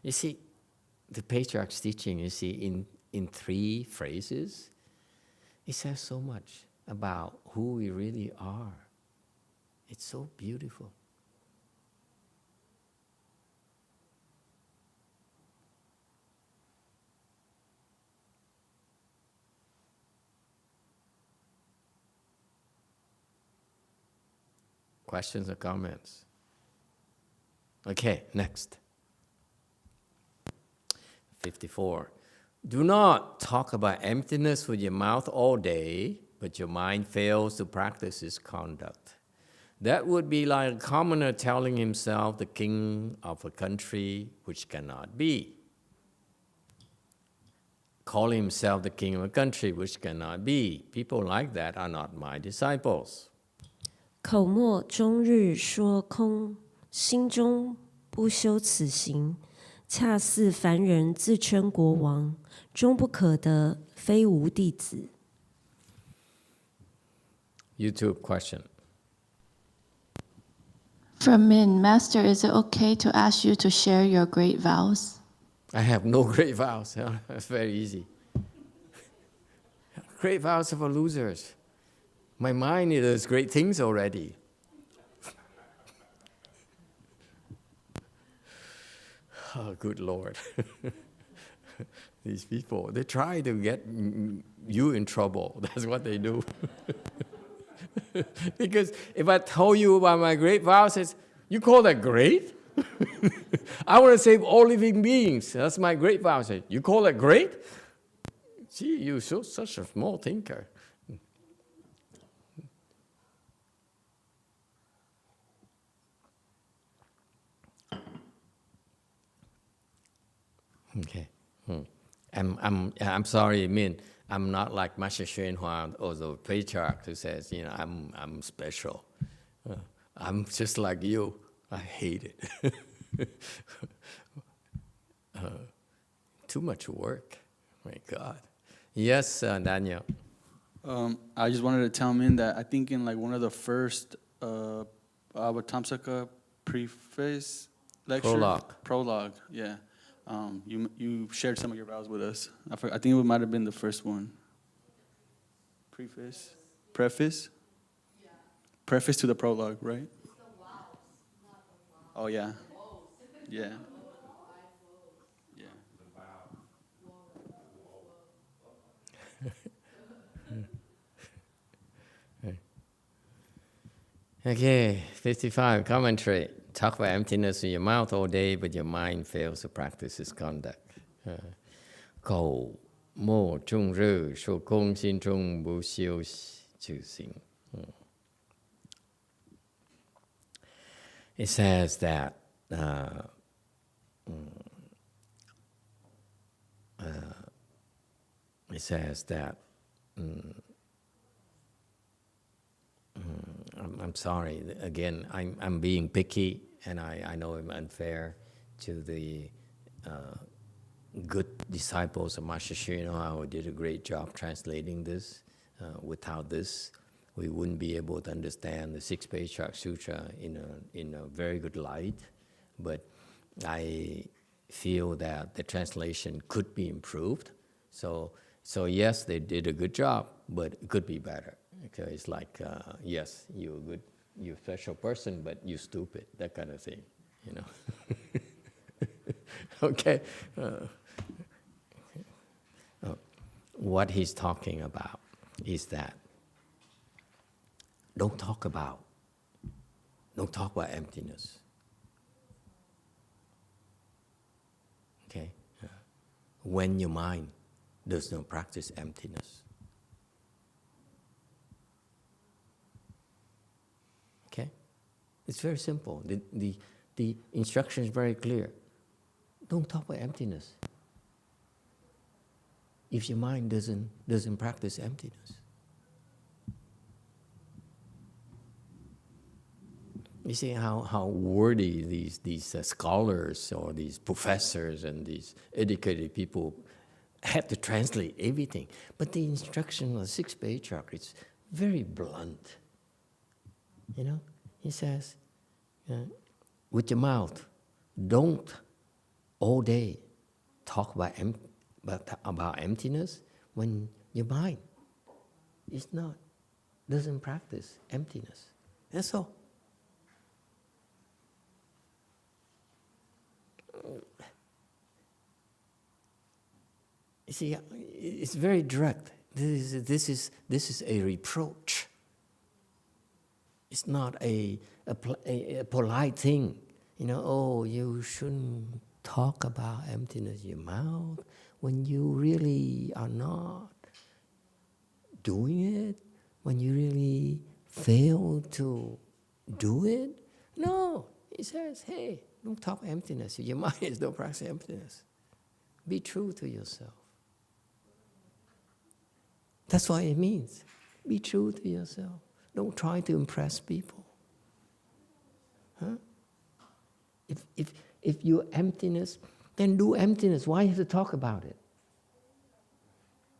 S1: You see, the Patriarch's teaching, you see, in 3 phrases, it says so much about who we really are. It's so beautiful. Questions or comments? Okay, next. 54. Do not talk about emptiness with your mouth all day, but your mind fails to practice its conduct. That would be like a commoner telling himself the king of a country which cannot be. Calling himself the king of a country which cannot be. People like that are not my disciples.
S2: 口沫终日说空，心中不修此行，恰似凡人自称国王，终不可得，非吾弟子。
S1: YouTube question.
S4: From Min, Master, is it okay to ask you to share your great vows?
S1: I have no great vows. It's very easy. Great vows are for losers. My mind does great things already. Oh, good Lord. These people, they try to get you in trouble. That's what they do. Because if I told you about my great vows, it's, you call that great? I want to save all living beings. That's my great vow. You call that great? Gee, you're such a small thinker. Okay. I'm sorry, Min. I'm not like Master YongHua or the Patriarch who says, you know, I'm special. I'm just like you. I hate it. Too much work. My God. Yes, Daniel.
S8: I just wanted to tell Min that I think in like one of the first Avatamsaka preface lecture. Prologue, yeah. You shared some of your vows with us. I think it might have been the first one. Preface? Yeah. Preface to the prologue, right? It's the vows, not the vows. Oh, yeah. Yeah. Yeah.
S1: Okay, 55, commentary. Talk about emptiness in your mouth all day, but your mind fails to practice its conduct. 口沫终日说空，心中不修此行. It says that I'm sorry, again, I'm being picky, and I know I'm unfair to the good disciples of Master YongHua who did a great job translating this. Without this, we wouldn't be able to understand the 6th Patriarch Sutra in a very good light. But I feel that the translation could be improved. So yes, they did a good job, but it could be better. Okay, it's like, yes, you're good, you're a special person, but you're stupid, that kind of thing, you know. Okay. What he's talking about is that don't talk about emptiness. Okay? When your mind does not practice emptiness. Okay? It's very simple. the instruction is very clear. Don't talk about emptiness if your mind doesn't practice emptiness. You see how wordy these scholars or these professors and these educated people had to translate everything. But the instruction of the 6th Patriarch is very blunt. You know, he says, with your mouth, don't all day talk about emptiness when your mind doesn't practice emptiness. That's all. You see, it's very direct. This is a reproach. It's not a polite thing. You know, oh, you shouldn't talk about emptiness in your mouth when you really are not doing it, when you really fail to do it. No, he says, hey, don't talk emptiness. Your mind is don't practice emptiness. Be true to yourself. That's what it means. Be true to yourself. Don't try to impress people. Huh? If you're emptiness, then do emptiness. Why have to talk about it?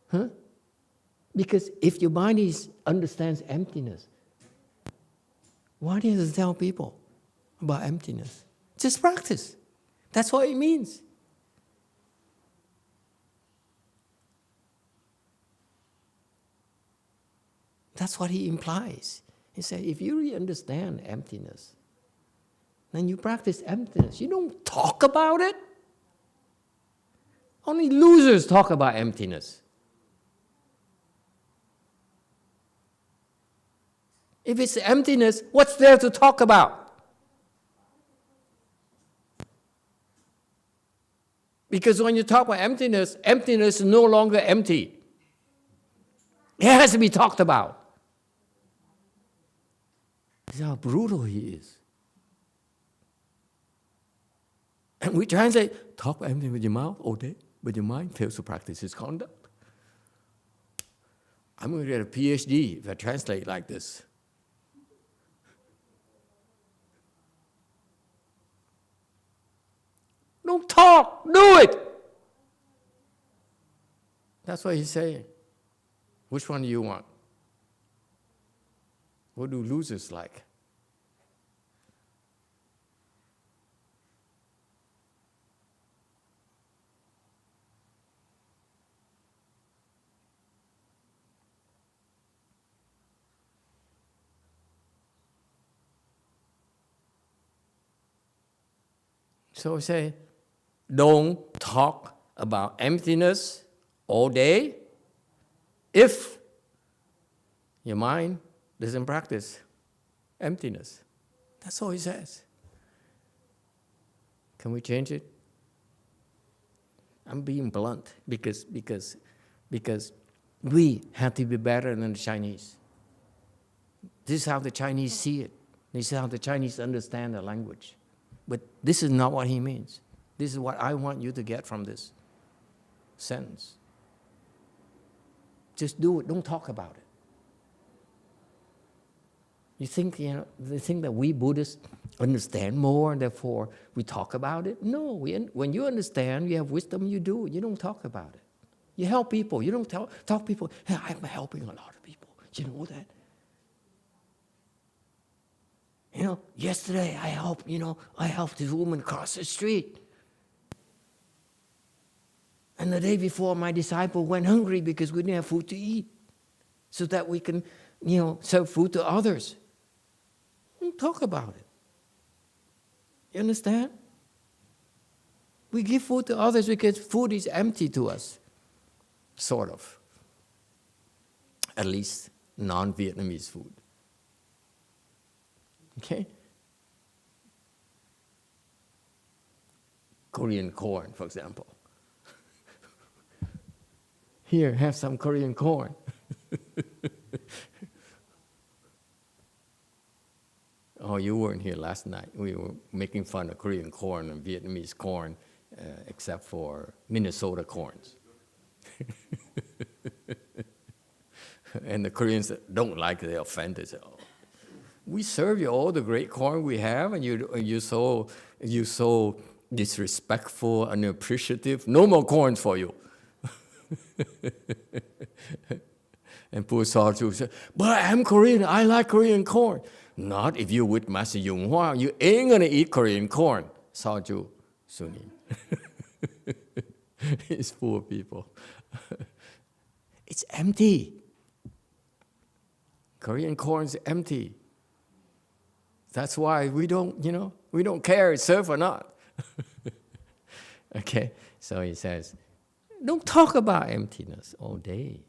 S1: Huh? Because if your mind understands emptiness, why do you have to tell people about emptiness? Just practice. That's what it means. That's what he implies. He said, if you really understand emptiness, then you practice emptiness. You don't talk about it. Only losers talk about emptiness. If it's emptiness, what's there to talk about? Because when you talk about emptiness, emptiness is no longer empty. It has to be talked about. This is how brutal he is. And we translate, talk about emptiness with your mouth all day, but your mind fails to practice his conduct. I'm going to get a PhD if I translate like this. Don't talk, do it. That's what he's saying. Which one do you want? What do losers like? So we say, don't talk about emptiness all day if your mind doesn't practice emptiness. That's all he says. Can we change it? I'm being blunt because we have to be better than the Chinese. This is how the Chinese see it. This is how the Chinese understand the language. But this is not what he means. This is what I want you to get from this sentence. Just do it. Don't talk about it. You think, they think that we Buddhists understand more, and therefore we talk about it? No. When you understand, you have wisdom, you do it. You don't talk about it. You help people. You don't tell people, hey, I'm helping a lot of people. You know that? Yesterday I helped this woman cross the street. And the day before, my disciple went hungry because we didn't have food to eat, so that we can, serve food to others. Don't talk about it. You understand? We give food to others because food is empty to us, sort of. At least non-Vietnamese food. Okay? Korean corn, for example. Here, have some Korean corn. Oh, you weren't here last night. We were making fun of Korean corn and Vietnamese corn, except for Minnesota corns. And the Koreans don't like it, they're offended. Say, oh, we serve you all the great corn we have, and you're so disrespectful and unappreciative. No more corn for you. And poor Sarju said, but I'm Korean, I like Korean corn. Not if you're with Master YongHua, you ain't gonna eat Korean corn. Sarju Suni. It's poor people. It's empty. Korean corn is empty. That's why we don't care it's served or not. Okay, so he says, don't talk about emptiness all day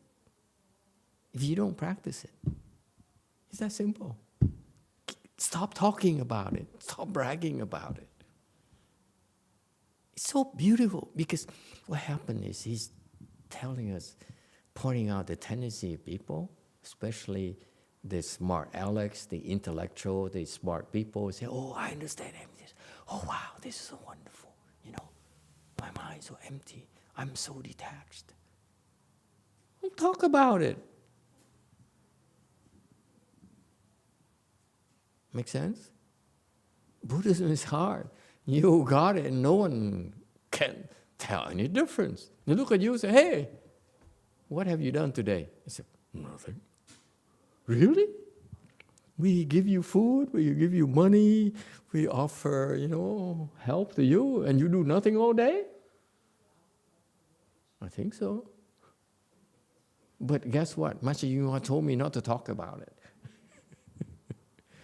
S1: if you don't practice it. It's that simple. Stop talking about it. Stop bragging about it. It's so beautiful because what happened is he's telling us, pointing out the tendency of people, especially the smart Alex, the intellectual, the smart people say, oh, I understand emptiness. Oh, wow, this is so wonderful. My mind's so empty. I'm so detached. Don't talk about it. Make sense? Buddhism is hard. You got it, and no one can tell any difference. They look at you and say, hey, what have you done today? I say, nothing. Really? We give you food, we give you money, we offer, help to you, and you do nothing all day? I think so. But guess what? Master YongHua told me not to talk about it.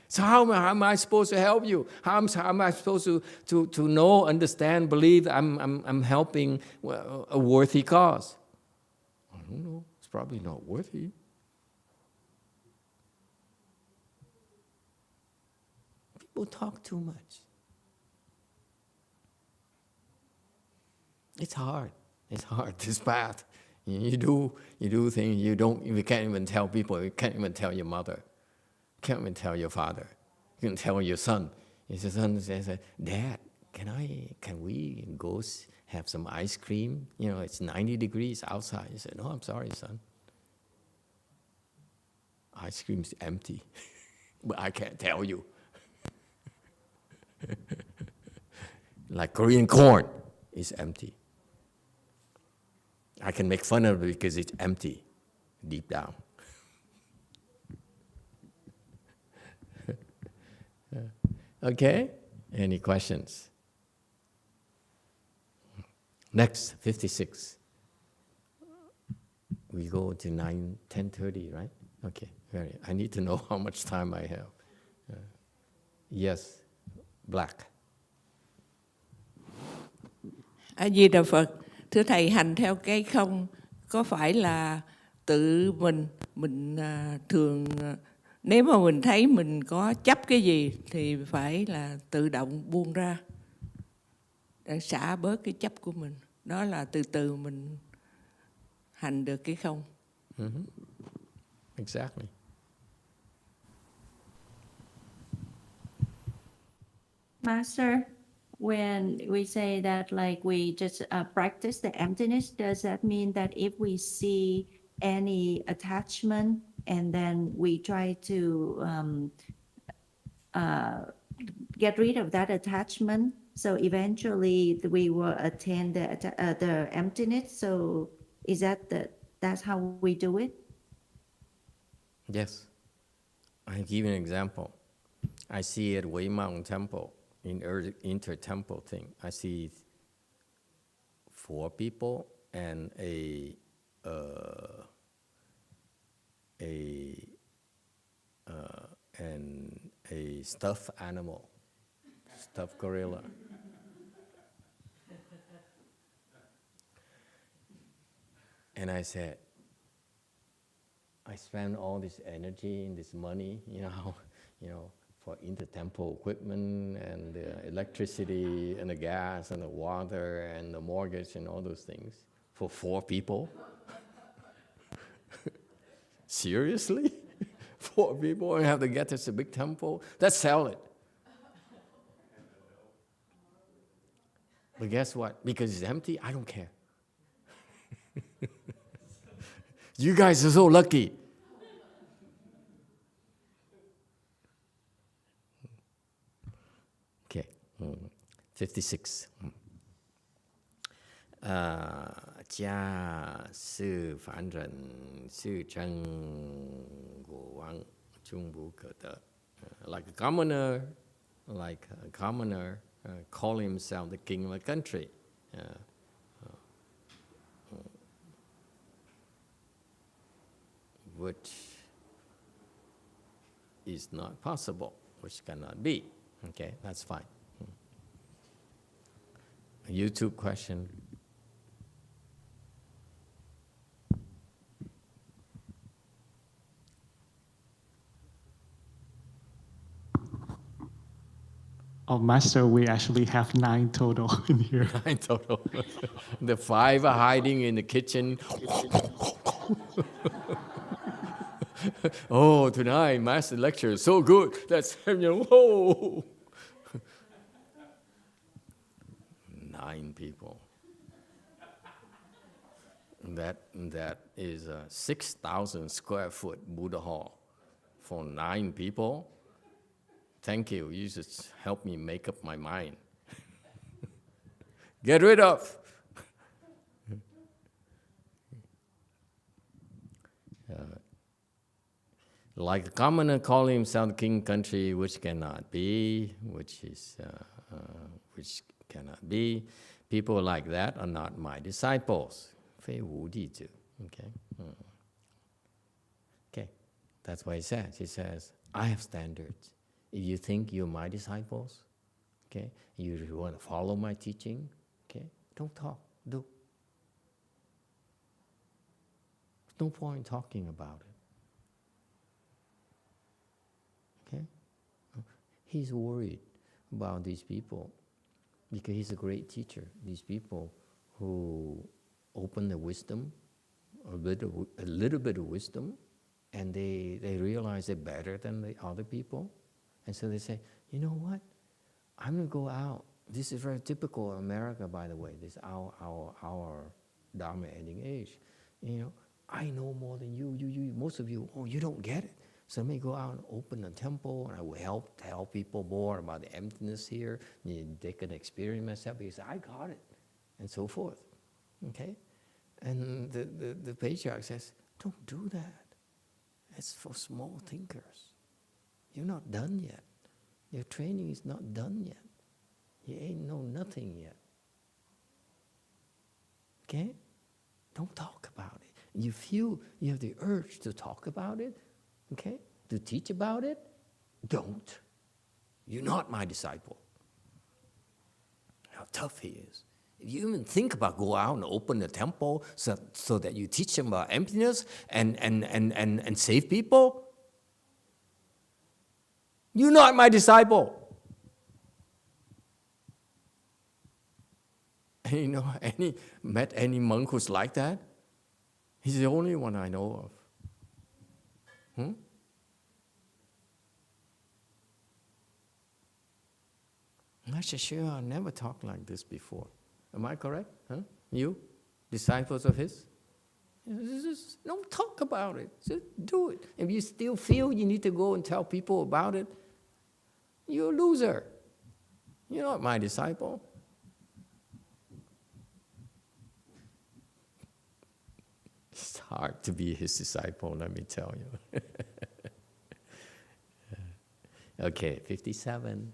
S1: So how am I supposed to help you? How am I supposed to know, understand, believe I'm helping a worthy cause? I don't know. It's probably not worthy. People talk too much. It's hard. It's hard, this path. You do things you can't even tell people. You can't even tell your mother. Can't even tell your father. You can tell your son. If your son says, Dad, can we go have some ice cream? It's 90 degrees outside. You say, no, I'm sorry, son. Ice cream's empty. But I can't tell you. Like Korean corn is empty. I can make fun of it because it's empty, deep down. Okay? Any questions? Next, 56. We go to 10:30, right? Okay, I need to know how much time I have. Yes, Black.
S6: A Di Đà Phật, thưa thầy, hành theo cái không có phải là tự mình thường nếu mà mình thấy mình có chấp cái gì thì phải là tự động buông ra để xả bớt cái chấp của mình. Đó là từ từ mình hành được cái không.
S1: Mm-hmm. Exactly.
S7: Master, when we say that like we just practice the emptiness, does that mean that if we see any attachment and then we try to get rid of that attachment, so eventually we will attain the emptiness? So is that's how we do it?
S1: Yes. I'll give you an example. I see at Wei Mountain Temple, in inter-temple thing, I see 4 people and a stuffed animal, stuffed gorilla. And I said, I spend all this energy and this money, for inter-temple equipment and the electricity and the gas and the water and the mortgage and all those things for 4 people. Seriously? 4 people and have to get to a big temple? Let's sell it. But guess what? Because it's empty, I don't care. You guys are so lucky. Okay, 56. 家是凡人是真国王终不可得 like a commoner calling himself the king of a country. Which is not possible, which cannot be. Okay, that's fine. A YouTube question.
S9: Oh, Master, we actually have 9 total in here.
S1: 9 total. The 5 are hiding in the kitchen. Oh, tonight, Master lecture is so good. That's, whoa. 9 people. That is a 6,000 square foot Buddha hall for 9 people. Thank you. You just help me make up my mind. Get rid of. Like a commoner calling himself king country, which cannot be, which cannot be. People like that are not my disciples. 非无弟子. Okay. Okay. That's what he says. He says, I have standards. If you think you're my disciples, okay, you want to follow my teaching, okay, don't talk, do. There's no point talking about it. Okay? He's worried about these people because he's a great teacher. These people who open their wisdom, a little bit of wisdom, and they realize they're better than the other people. And so they say, you know what? I'm going to go out. This is very typical of America, by the way. This is our Dharma ending age. You know, I know more than you. Most of you, you don't get it. So let me go out and open a temple, and I will tell people more about the emptiness here. They can experience myself because I got it, and so forth. Okay? And the patriarch says, don't do that. It's for small thinkers. You're not done yet. Your training is not done yet. You ain't know nothing yet. Okay? Don't talk about it. You feel you have the urge to talk about it, okay? To teach about it, don't. You're not my disciple. How tough he is. If you even think about go out and open a temple so that you teach them about emptiness and save people, you're not my disciple. And you know, met any monk who's like that? He's the only one I know of. Master Shua never talked like this before. Am I correct? Huh? You? Disciples of his? Just don't talk about it. Just do it. If you still feel you need to go and tell people about it, you're a loser. You're not my disciple. It's hard to be his disciple, let me tell you. Okay, 57.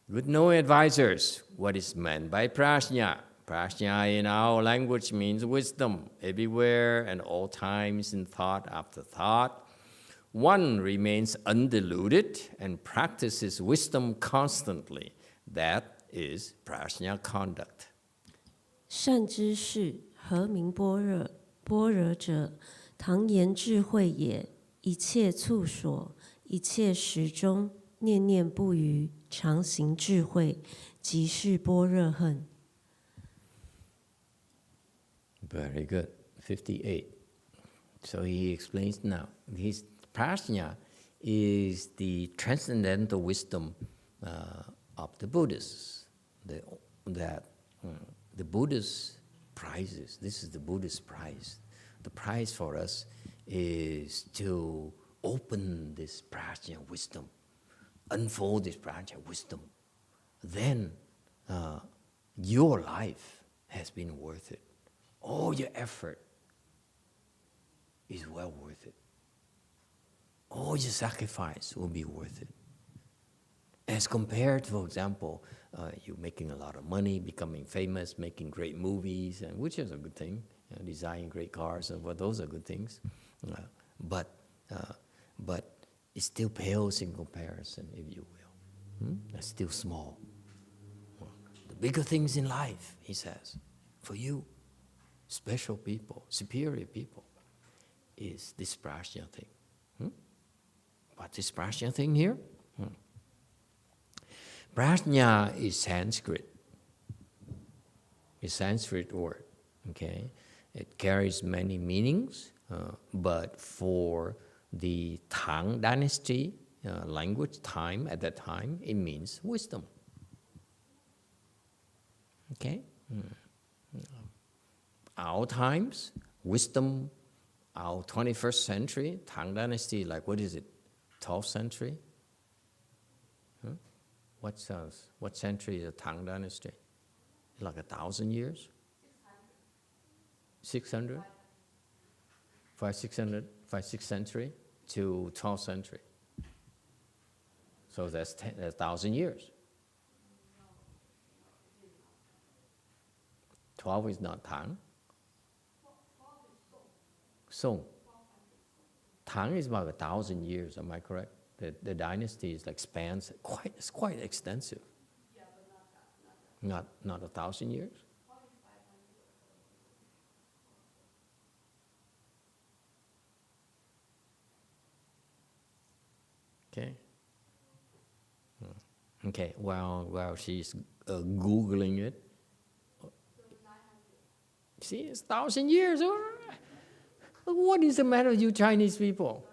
S1: With no advisors, what is meant by prajna? Prajna in our language means wisdom, everywhere and all times in thought after thought. One remains undiluted and practices wisdom constantly. That is prajna conduct.
S2: 善知识，何名般若？般若者，唐言智慧也。一切处所，一切时中，念念不渝，常行智慧，即是般若恨。
S1: Very good. 58. So he explains now. His prajna is the transcendental wisdom of the Buddhists that the Buddha's prizes, this is the Buddhist prize. The prize for us is to open this prajna wisdom, unfold this prajna wisdom. Then your life has been worth it. All your effort is well worth it. All your sacrifice will be worth it. As compared to, for example, you making a lot of money, becoming famous, making great movies, and which is a good thing, designing great cars, and well, those are good things. But it still pales in comparison, if you will. That's still small. The bigger things in life, he says, for you, special people, superior people, is this prajna thing. What is prajna thing here? Prajna is Sanskrit. It's a Sanskrit word, okay? It carries many meanings, but for the Tang dynasty language time, at that time, it means wisdom. Okay? Our times, wisdom, our 21st century, Tang dynasty, like what is it, 12th century? What century is the Tang dynasty? Like 1,000 years? 600? 6th century to 12th century. So that's 1,000 years. 12 is not Tang. Song. Tang is about 1,000 years, am I correct? The dynasty is like spans it's quite extensive. Not 1,000 years. Okay. Okay. While she's googling it. See, it's 1,000 years. What is the matter with you Chinese people?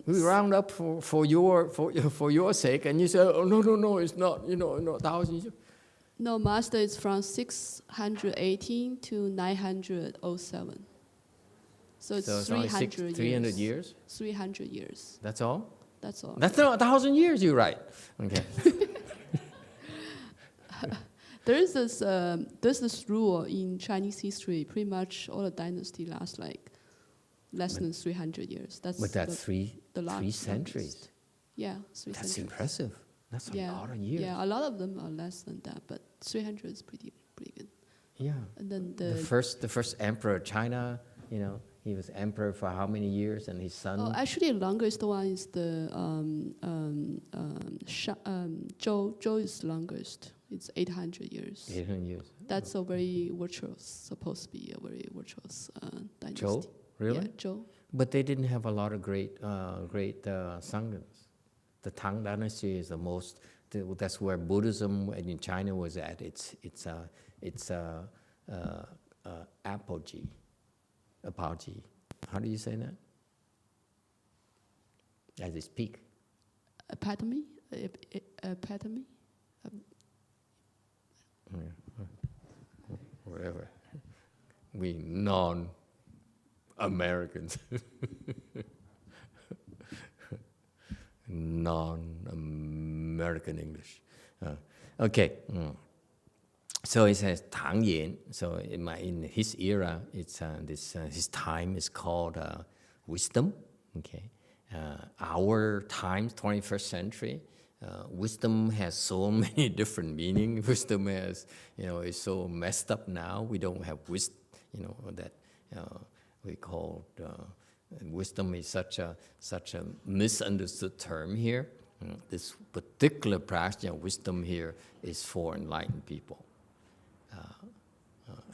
S1: We round up for your sake, and you say, oh no, it's not, not 1,000 years.
S3: No, Master, it's from 618 to 907. So it's 300 years.
S1: 300 years?
S3: 300 years.
S1: That's all?
S3: That's all.
S1: That's not 1,000 years, you're right. Okay.
S3: There's this rule in Chinese history. Pretty much all the dynasty last like less than 300 years. That's
S1: three centuries.
S3: Longest. Yeah, 3
S1: That's
S3: centuries.
S1: impressive. That's a lot of years.
S3: Yeah, a lot of them are less than that, but 300 is pretty good.
S1: Yeah.
S3: And then
S1: the first emperor of China, he was emperor for how many years, and his son.
S3: Oh, actually, the longest one is the Zhou. Zhou is longest. It's 800 years.
S1: 800 years.
S3: That's a very virtuous, supposed to be a very virtuous dynasty.
S1: Zhou, really?
S3: Yeah, Zhou.
S1: But they didn't have a lot of great sanghas. The Tang dynasty is the most. That's where Buddhism in China was at its apogee. Apogee. How do you say that? At its peak.
S3: Epitome. Epitome.
S1: Whatever. We non-Americans. Non-American English. Okay. So it says Tang Yan. So in his era, it's his time is called wisdom. Okay. Our time, 21st century, wisdom has so many different meanings. Wisdom has, is so messed up now. We don't have wisdom, that we call wisdom is such a misunderstood term here. This particular prajna wisdom here is for enlightened people.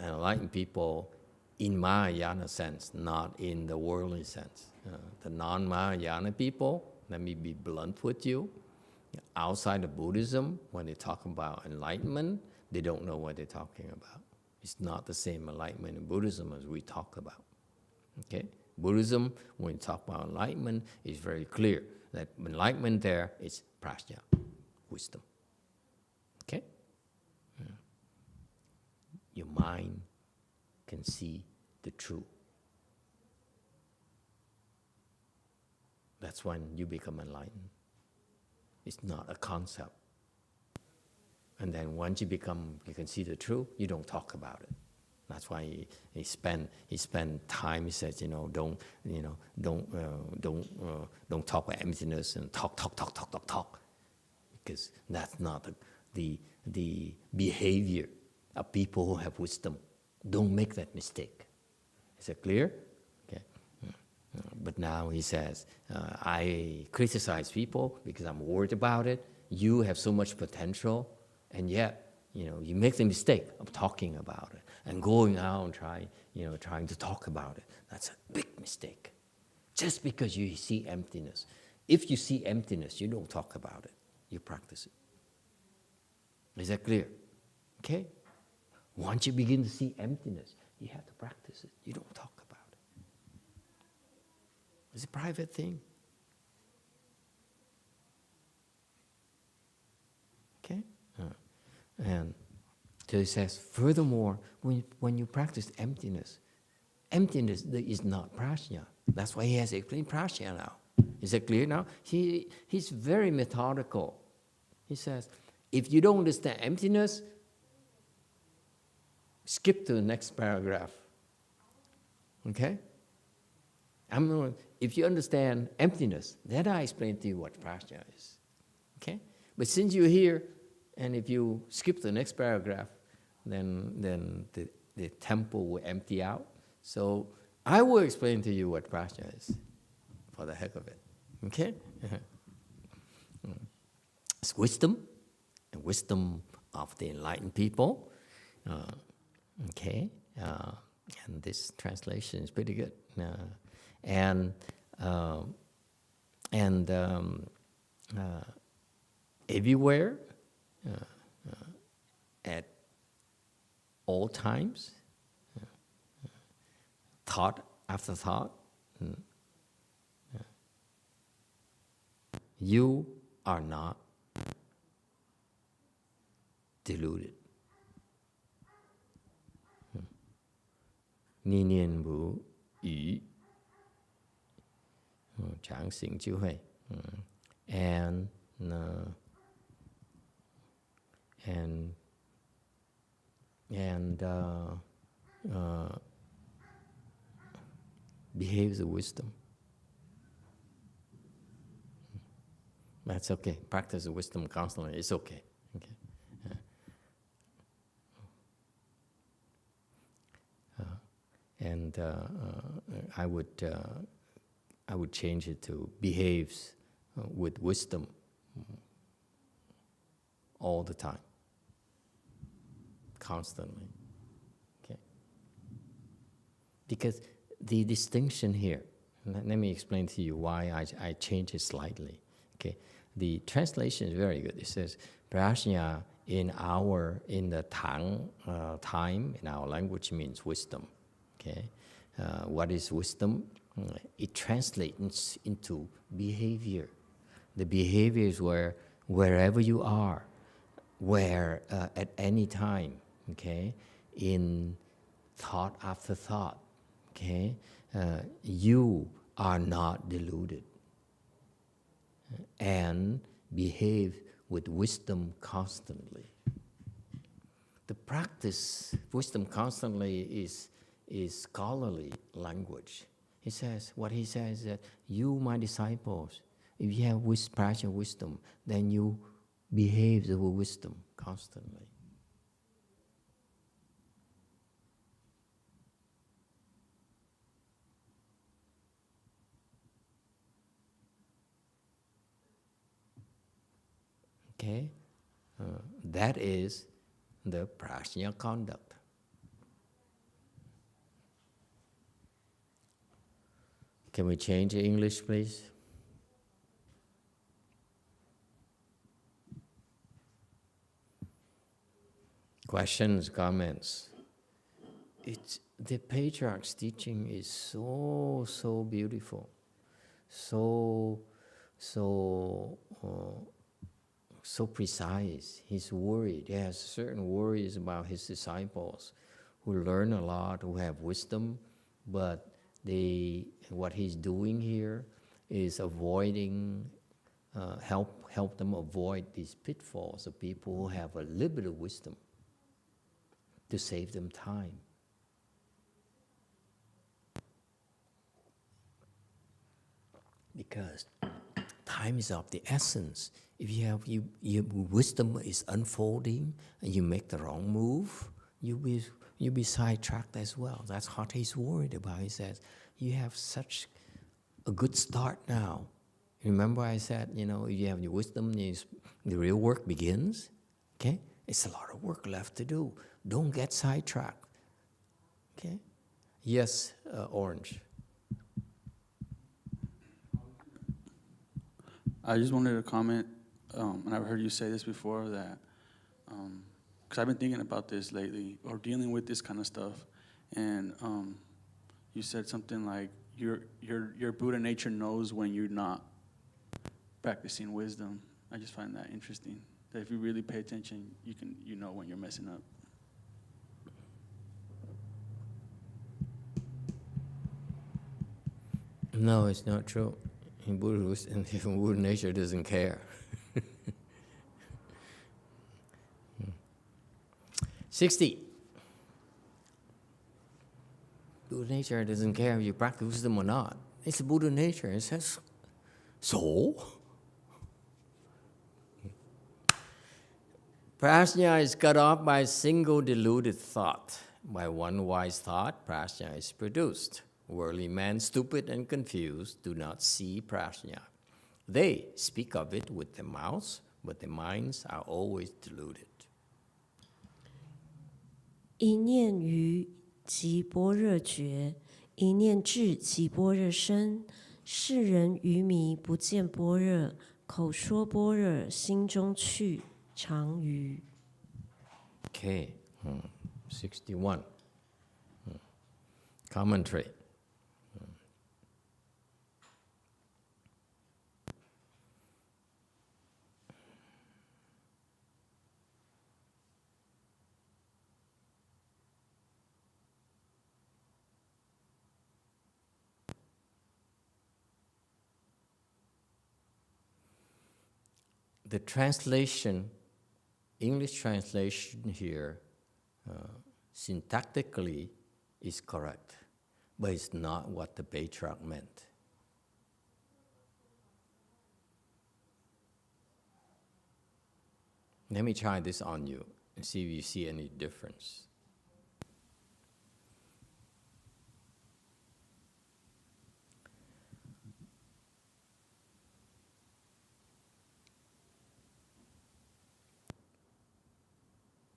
S1: Enlightened people in Mahayana sense, not in the worldly sense. The non-Mahayana people, let me be blunt with you, outside of Buddhism, when they talk about enlightenment, they don't know what they're talking about. It's not the same enlightenment in Buddhism as we talk about. Okay? Buddhism, when we talk about enlightenment, is very clear that enlightenment there is prajna, wisdom. Okay? your mind can see the truth. That's when you become enlightened. It's not a concept. And then once you can see the truth, you don't talk about it. That's why he spent time. He says, don't talk about emptiness and talk, because that's not the behavior of people who have wisdom. Don't make that mistake. Is that clear? Okay. But now he says, I criticize people because I'm worried about it. You have so much potential, and yet, you make the mistake of talking about it and going out and trying to talk about it. That's a big mistake. Just because you see emptiness. If you see emptiness, you don't talk about it. You practice it. Is that clear? Okay? Once you begin to see emptiness, you have to practice it. You don't talk about it. It's a private thing. Okay? And so he says, furthermore, when you practice emptiness is not prajna. That's why he has explained prajna now. Is that clear now? He's very methodical. He says, if you don't understand emptiness, skip to the next paragraph. Okay? If you understand emptiness, then I explain to you what prajna is. Okay? But since you're here, and if you skip to the next paragraph, then the temple will empty out. So I will explain to you what prajna is, for the heck of it. Okay? It's wisdom, and wisdom of the enlightened people. Okay? And this translation is pretty good. Everywhere, at all times, thought after thought, you are not deluded. 念念不语，常行智慧，and behaves with wisdom. That's okay. Practice wisdom constantly. It's okay. Okay. And I would change it to behaves with wisdom all the time, constantly. Okay. Because the distinction here, let me explain to you why I change it slightly. Okay. The translation is very good. It says prajna in the Tang time in our language means wisdom. Okay, what is wisdom? It translates into behavior. The behavior is wherever you are, at any time. Okay, in thought after thought. Okay, you are not deluded, and behave with wisdom constantly. The practice wisdom constantly is scholarly language. He says that you, my disciples, if you have prajna wisdom, then you behave with wisdom constantly. Okay, that is the prajna conduct. Can we change English, please? Questions, comments? The Patriarch's teaching is so beautiful, so so precise. He's worried. He has certain worries about his disciples who learn a lot, who have wisdom, but what he's doing here is avoiding, help them avoid these pitfalls of people who have a little bit of wisdom to save them time. Because time is of the essence. If your wisdom is unfolding and you make the wrong move, you'll be sidetracked as well. That's what he's worried about. He says, you have such a good start now. Remember I said, if you have your wisdom, the real work begins. Okay? It's a lot of work left to do. Don't get sidetracked. Okay? Yes, Orange.
S8: I just wanted to comment, and I've heard you say this before, that because I've been thinking about this lately, or dealing with this kind of stuff, and you said something like your Buddha nature knows when you're not practicing wisdom. I just find that interesting. That if you really pay attention, you know when you're messing up.
S1: No, it's not true. In Buddha nature doesn't care. 60. Buddha nature doesn't care if you practice wisdom or not. It's Buddha nature. It says, so? Prajna is cut off by a single deluded thought. By one wise thought, prajna is produced. Worldly men, stupid and confused, do not see prajna. They speak of it with their mouths, but their minds are always deluded.
S2: 一念愚即般若觉，一念智即般若身。世人愚迷不见般若，口说般若，心中去常愚。
S1: Okay, 61. Commentary. The translation, English translation here, syntactically is correct, but it's not what the patriarch meant. Let me try this on you and see if you see any difference.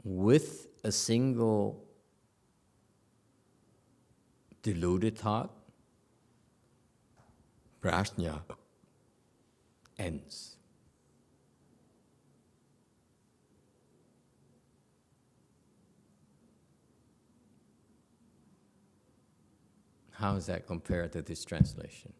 S1: With a single deluded thought, prajna ends. How is that compared to this translation?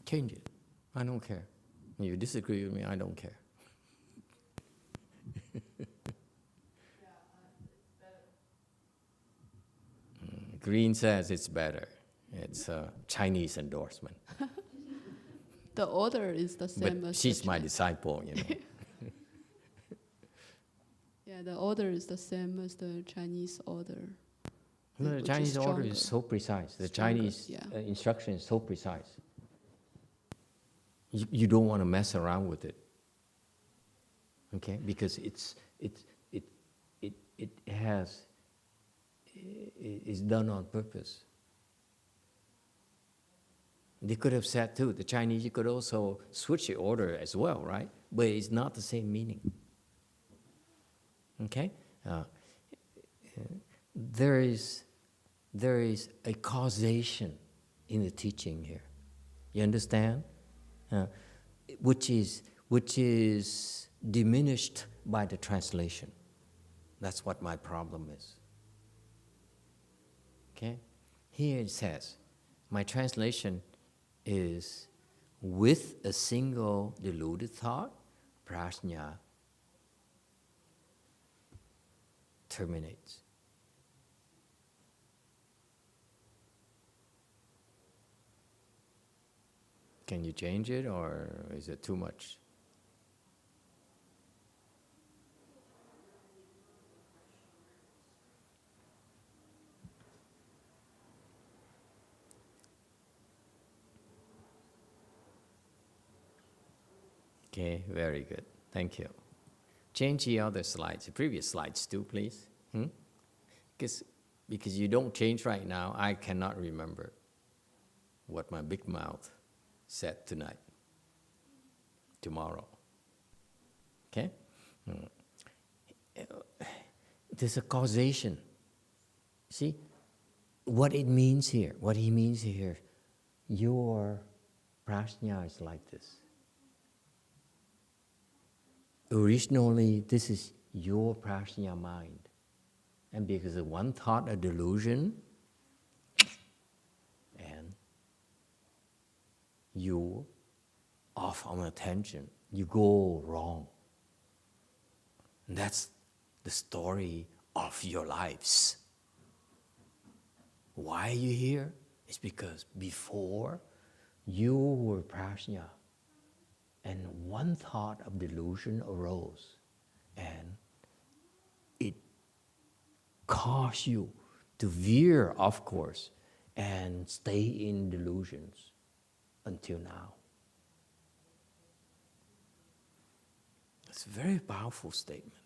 S1: Change it. I don't care. You disagree with me, I don't care. Green says it's better. It's a Chinese endorsement.
S3: The order is the same
S1: But
S3: as
S1: she's my disciple,
S3: Yeah, the order is the same as the Chinese order.
S1: No, the
S3: which
S1: Chinese order
S3: stronger.
S1: is so precise. The
S3: Stronger,
S1: Chinese
S3: yeah.
S1: instruction is so precise. You don't want to mess around with it, okay? Because it's done on purpose. They could have said too, the Chinese, you could also switch the order as well, right? But it's not the same meaning. Okay? There is a causation in the teaching here. You understand? Which is diminished by the translation. That's what my problem is. Okay? Here it says, my translation is, with a single deluded thought, prajna terminates. Can you change it, or is it too much? Okay, very good. Thank you. Change the other slides, the previous slides too, please. Because you don't change right now, I cannot remember what my big mouth said tomorrow. Okay? There's a causation. See what it means here, what he means here. Your prajna is like this. Originally, this is your prajna mind. And because of one thought, a delusion, and you off on attention, you go wrong. And that's the story of your lives. Why are you here? It's because before you were prajna, and one thought of delusion arose, and it caused you to veer off course and stay in delusions until now. It's a very powerful statement.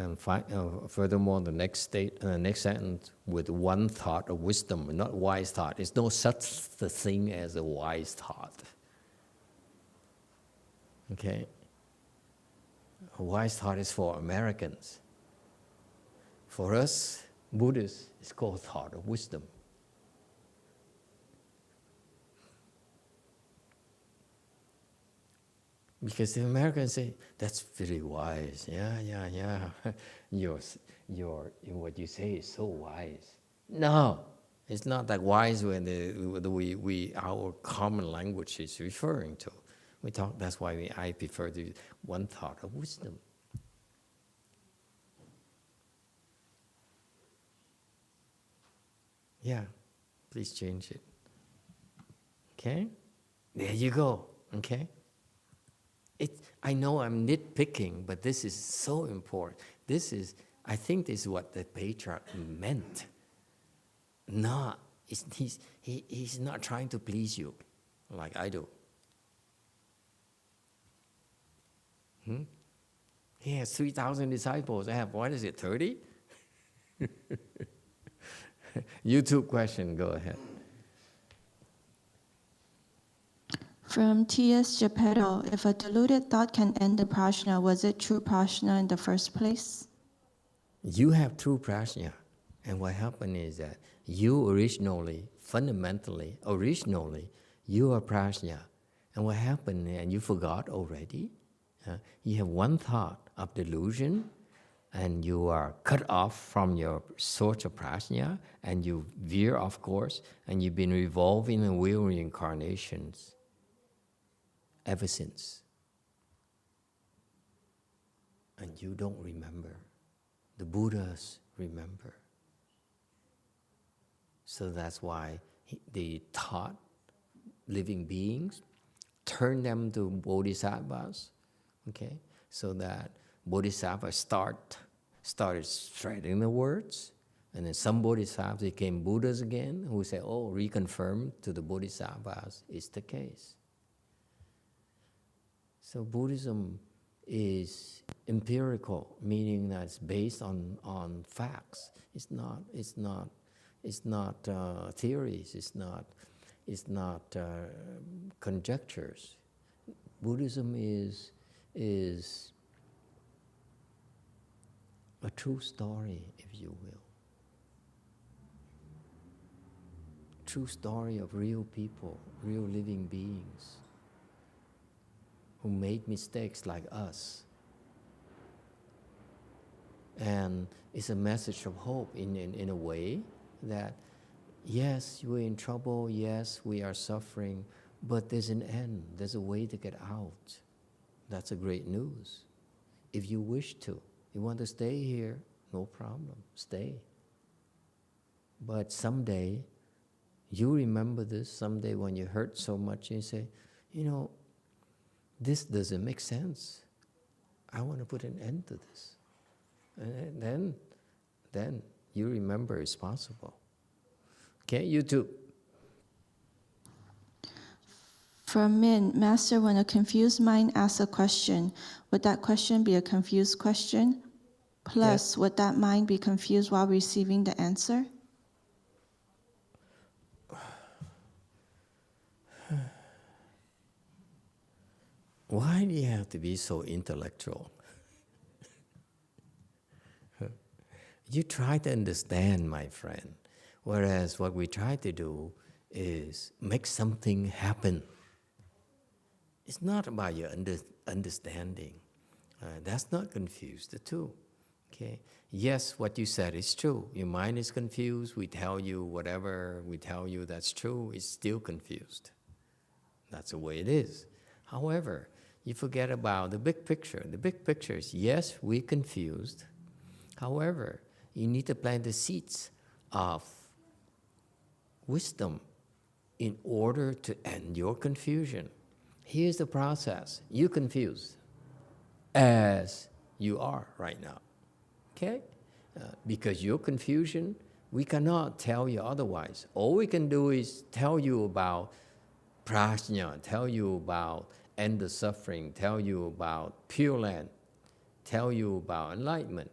S1: And furthermore, the next sentence, with one thought of wisdom, not wise thought. There's no such thing as a wise thought. Okay? A wise thought is for Americans. For us, Buddhists, it's called thought of wisdom. Because the Americans say, that's very wise. Yeah. What you say is so wise. No, it's not that wise when our common language is referring to. We talk, that's why I prefer the one thought of wisdom. Yeah, please change it. Okay? There you go. Okay? I know I'm nitpicking, but this is so important. I think this is what the patriarch meant. No, he's not trying to please you like I do. He has 3,000 disciples. I have, what is it, 30? YouTube question, go ahead.
S4: From T.S. Geppetto, if a deluded thought can end the prajna, was it true prajna in the first place?
S1: You have true prajna. And what happened is that you originally, you are prajna. And what happened, and you forgot already, you have one thought of delusion, and you are cut off from your source of prajna, and you veer off course, and you've been revolving in wheel reincarnations ever since. And you don't remember. The Buddhas remember. So that's why they taught living beings, turn them to bodhisattvas, okay? So that bodhisattvas started spreading the words, and then some bodhisattvas became Buddhas again, who say, oh, reconfirm to the bodhisattvas is the case. So Buddhism is empirical, meaning that it's based on facts. It's not theories. It's not conjectures. Buddhism is a true story, if you will. True story of real people, real living beings who made mistakes like us. And it's a message of hope in a way that, yes, we're in trouble, yes, we are suffering, but there's an end, there's a way to get out. That's a great news. If you wish to, you want to stay here, no problem, stay. But someday, you remember this, someday when you hurt so much, you say, you know, this doesn't make sense. I want to put an end to this. And then you remember it's possible. Okay, you too.
S4: From Min, Master, when a confused mind asks a question, would that question be a confused question? Plus, would that mind be confused while receiving the answer?
S1: Why do you have to be so intellectual? You try to understand, my friend, whereas what we try to do is make something happen. It's not about your understanding. That's not confused, the two. Okay? Yes, what you said is true. Your mind is confused. We tell you whatever we tell you that's true, it's still confused. That's the way it is. However, you forget about the big picture. The big picture is, yes, we're confused. However, you need to plant the seeds of wisdom in order to end your confusion. Here's the process. You're confused as you are right now. Okay? Because your confusion, we cannot tell you otherwise. All we can do is tell you about prajna, tell you about end the suffering, tell you about Pure Land, tell you about enlightenment.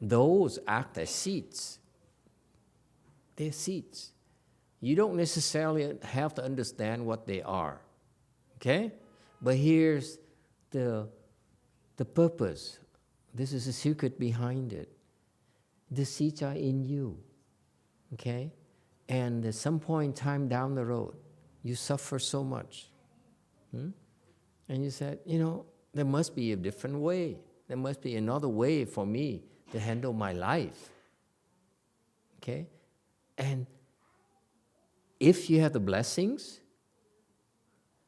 S1: Those act as seeds. They're seeds. You don't necessarily have to understand what they are. Okay? But here's the purpose. This is the secret behind it. The seeds are in you. Okay? And at some point in time down the road, you suffer so much. And you said, you know, there must be a different way. There must be another way for me to handle my life. Okay? And if you have the blessings,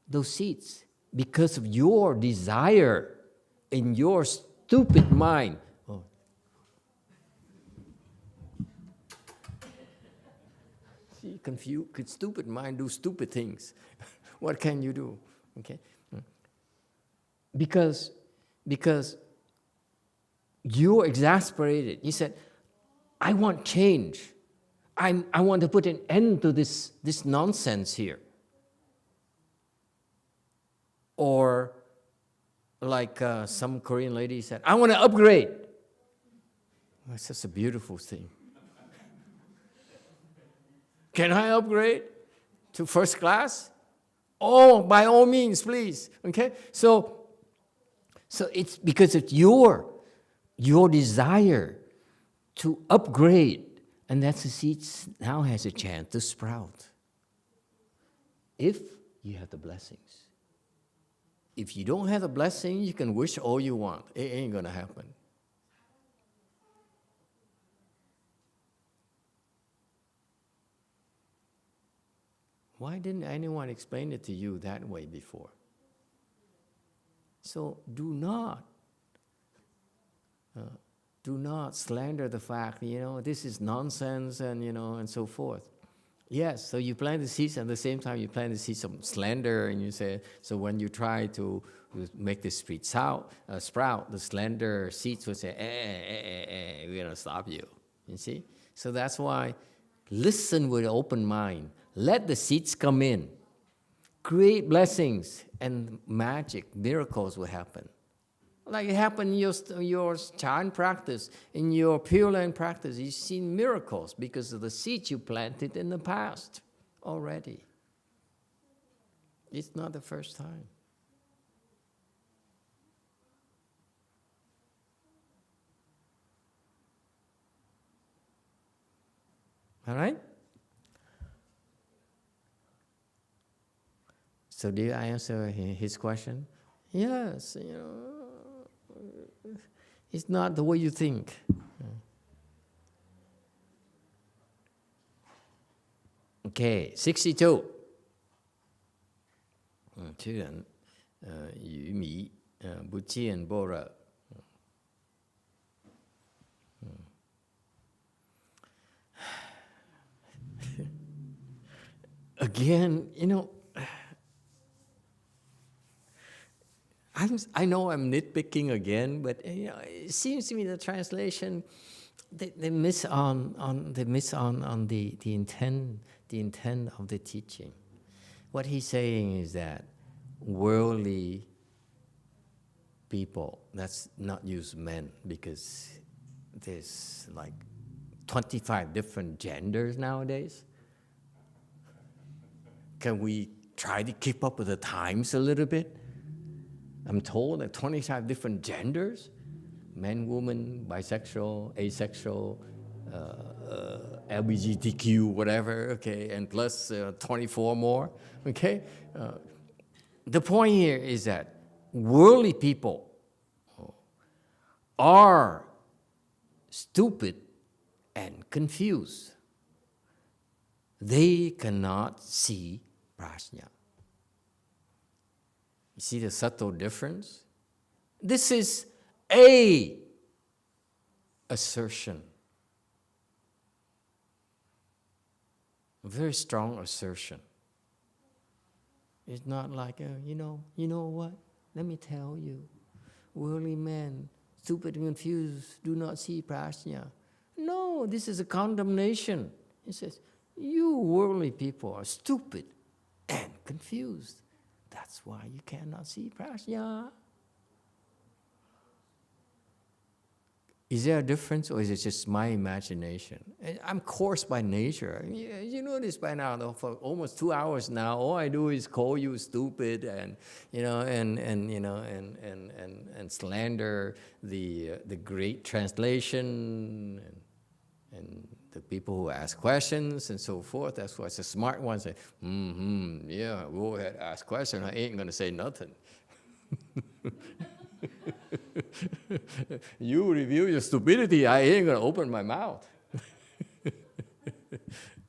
S1: those seeds, because of your desire in your stupid mind, see, confused, stupid mind do stupid things. What can you do? Okay? Because you're exasperated. You said, I want change. I want to put an end to this nonsense here. Or like some Korean lady said, I want to upgrade. That's just a beautiful thing. Can I upgrade to first class? Oh, by all means, please. Okay? So it's because it's your desire to upgrade, and that's the seed now has a chance to sprout. If you have the blessings. If you don't have the blessing, you can wish all you want. It ain't going to happen. Why didn't anyone explain it to you that way before? So do not slander the fact, this is nonsense and, and so forth. Yes, so you plant the seeds, and at the same time you plant the seeds of slander, and you say, so when you try to make the sprout, the slander seeds will say, we're going to stop you. You see? So that's why listen with an open mind. Let the seeds come in. Create blessings, and magic, miracles will happen. Like it happened in your Chan practice, in your Pure Land practice, you've seen miracles because of the seeds you planted in the past already. It's not the first time. All right? So did I answer his question? Yes, it's not the way you think. Okay, 62. Chứ ảnh Yu Mỹ, Bu Chiên Bo Rợ. Again, I know I'm nitpicking again, but it seems to me the translation they miss on the intent of the teaching. What he's saying is that worldly people, let's not use men because there's like 25 different genders nowadays. Can we try to keep up with the times a little bit? I'm told that 25 different genders, men, woman, bisexual, asexual, LGBTQ, whatever, okay, and plus 24 more, okay? The point here is that worldly people are stupid and confused. They cannot see prajna. You see the subtle difference? This is a assertion. A very strong assertion. It's not like, you know what? Let me tell you, worldly men, stupid and confused, do not see prajna. No, this is a condemnation. It says, you worldly people are stupid and confused. That's why you cannot see prajna. Is there a difference, or is it just my imagination? I'm coarse by nature. You know this by now. Though, for almost 2 hours now, all I do is call you stupid and slander the great translation and the people who ask questions and so forth. That's why the smart ones say, yeah, go ahead, ask questions. I ain't gonna say nothing. You reveal your stupidity, I ain't gonna open my mouth.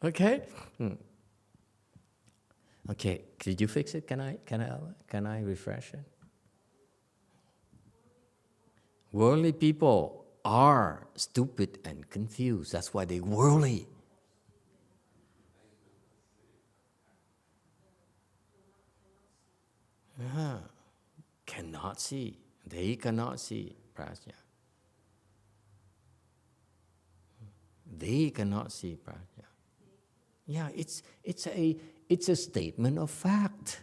S1: Okay? Okay, did you fix it? Can I refresh it? Worldly people are stupid and confused. That's why they're worldly. Cannot see. They cannot see prajna. They cannot see prajna. Yeah, it's a statement of fact.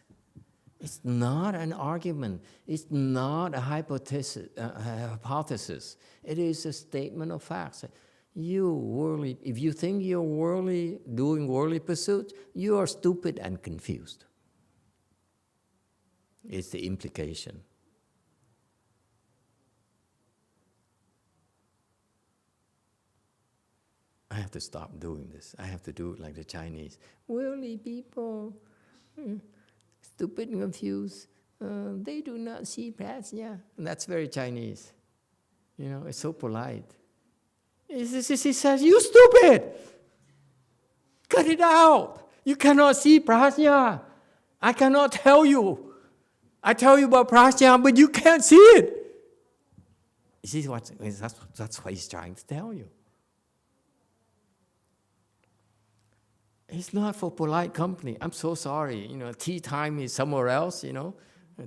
S1: It's not an argument. It's not a hypothesis. It is a statement of facts. You worldly, if you think you're worldly, doing worldly pursuits, you are stupid and confused. It's the implication. I have to stop doing this. I have to do it like the Chinese. Worldly people, stupid and confused. They do not see prajna. And that's very Chinese. It's so polite. He says, you stupid! Cut it out! You cannot see prajna. I cannot tell you. I tell you about prajna, but you can't see it. You see that's what he's trying to tell you. It's not for polite company. I'm so sorry. Tea time is somewhere else,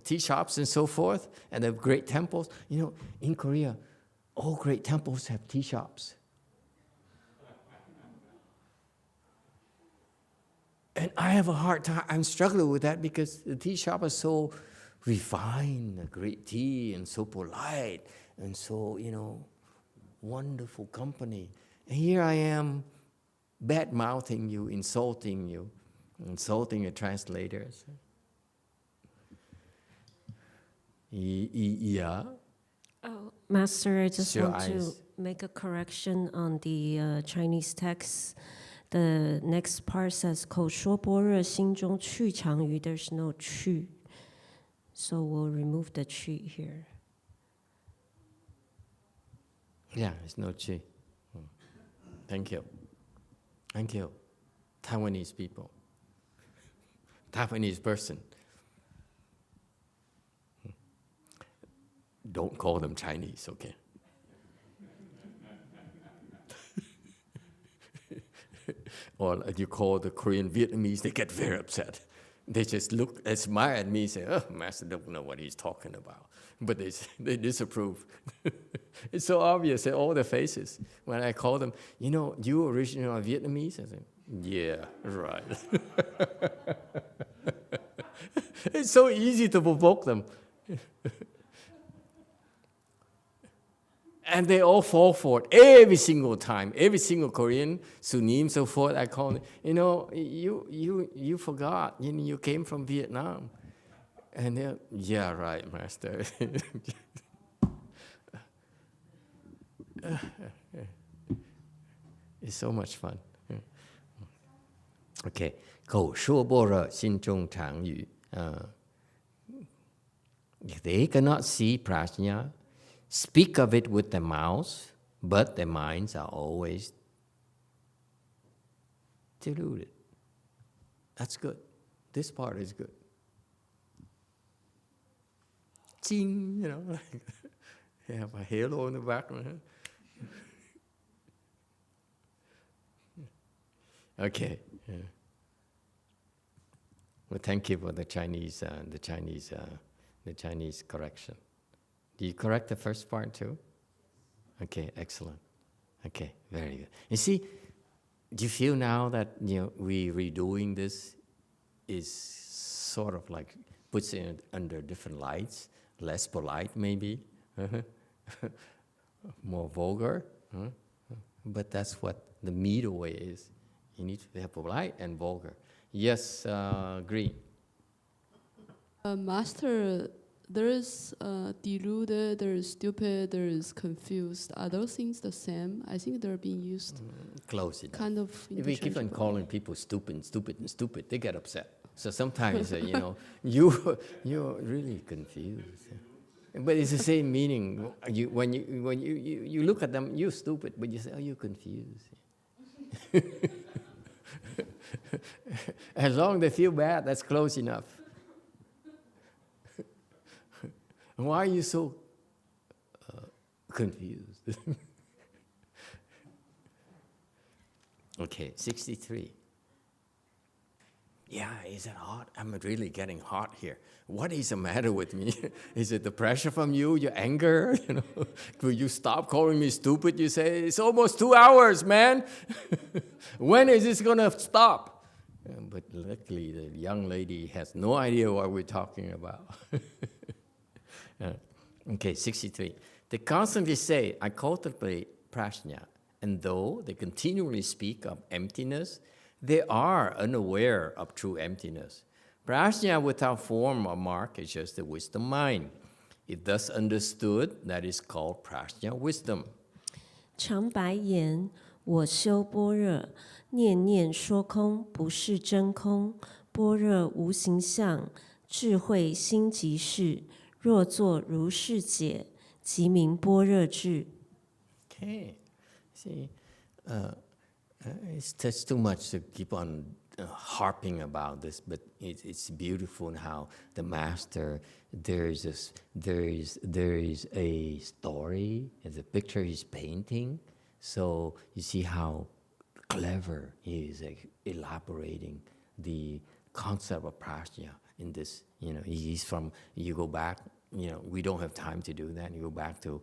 S1: tea shops and so forth, and the great temples. In Korea, all great temples have tea shops. And I have a hard time, I'm struggling with that because the tea shop is so refined, a great tea, and so polite, and so, wonderful company. And here I am, bad-mouthing you, insulting your translators. Yeah?
S2: Oh, Master, I just
S1: Sure,
S2: want to make a correction on the Chinese text. The next part says 口说般若心中去常于 there's no 去 so we'll remove the 去 here.
S1: Yeah, it's no chi. Thank you. Thank you. Taiwanese people. Taiwanese person. Don't call them Chinese, okay? Or you call the Korean Vietnamese, they get very upset. They just look, they smile at me and say, oh, Master don't know what he's talking about. But they disapprove. It's so obvious in all their faces. When I call them, you know, you originally are Vietnamese? I say, yeah, right. It's so easy to provoke them. And they all fall for it every single time. Every single Korean, Sunim, so forth, I call them, you know, you forgot, you came from Vietnam. And they're, yeah, right, Master. It's so much fun. Okay. 口说般若心中常语. They cannot see prajna, speak of it with their mouths, but their minds are always deluded. That's good. This part is good. Ching, you know, they have a halo in the background. Okay. Yeah. Well, thank you for the Chinese correction. Do you correct the first part too? Okay, excellent. Okay, very good. You see, do you feel now that we redoing this is sort of like puts it under different lights, less polite maybe, more vulgar, but that's what the middle way is. You need to have polite and vulgar. Yes, Green.
S3: Master, there is deluded, there is stupid, there is confused. Are those things the same? I think they're being used
S1: Close enough.
S3: kind of
S1: If we keep on
S3: interchangeably.
S1: calling people stupid, they get upset. So sometimes, you're really confused. But it's the same meaning. When you look at them, you're stupid, but you say, oh, you're confused. As long as they feel bad, that's close enough. Why are you so confused? Okay, 63. Yeah, is it hot? I'm really getting hot here. What is the matter with me? Is it the pressure from you, your anger? Will you stop calling me stupid? You say, it's almost 2 hours, man. When is this going to stop? But luckily, the young lady has no idea what we're talking about. Okay, 63. They constantly say, I contemplate prajna, and though they continually speak of emptiness, they are unaware of true emptiness. Prajna without form or mark is just the wisdom mind. If thus understood, that is called prajna wisdom.
S2: 常白言，我修般若，念念说空，不是真空。般若无形相，智慧心即是。若作如是解，即名般若智。
S1: Okay, see, it's too much to keep on harping about this, but it's beautiful in how the master, there is a story, there's a picture he's painting, so you see how clever he is elaborating the concept of prajna in this. He's from, you go back, we don't have time to do that. You go back to,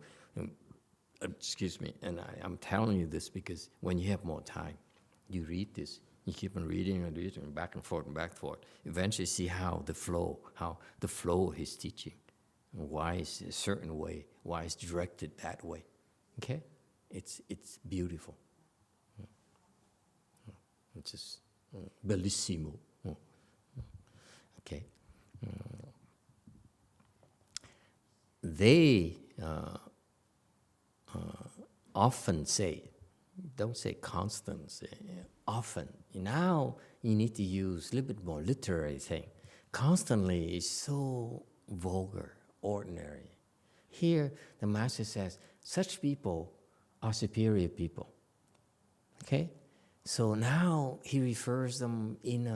S1: excuse me, and I'm telling you this because when you have more time, you read this, you keep on reading and reading, back and forth and back and forth. Eventually see how the flow of his teaching, why it's a certain way, why it's directed that way. Okay? It's beautiful. It's just bellissimo. Okay. They often say, don't say constant, say often. Now you need to use a little bit more literary thing. Constantly is so vulgar, ordinary. Here, the Master says, such people are superior people. Okay? So now he refers them in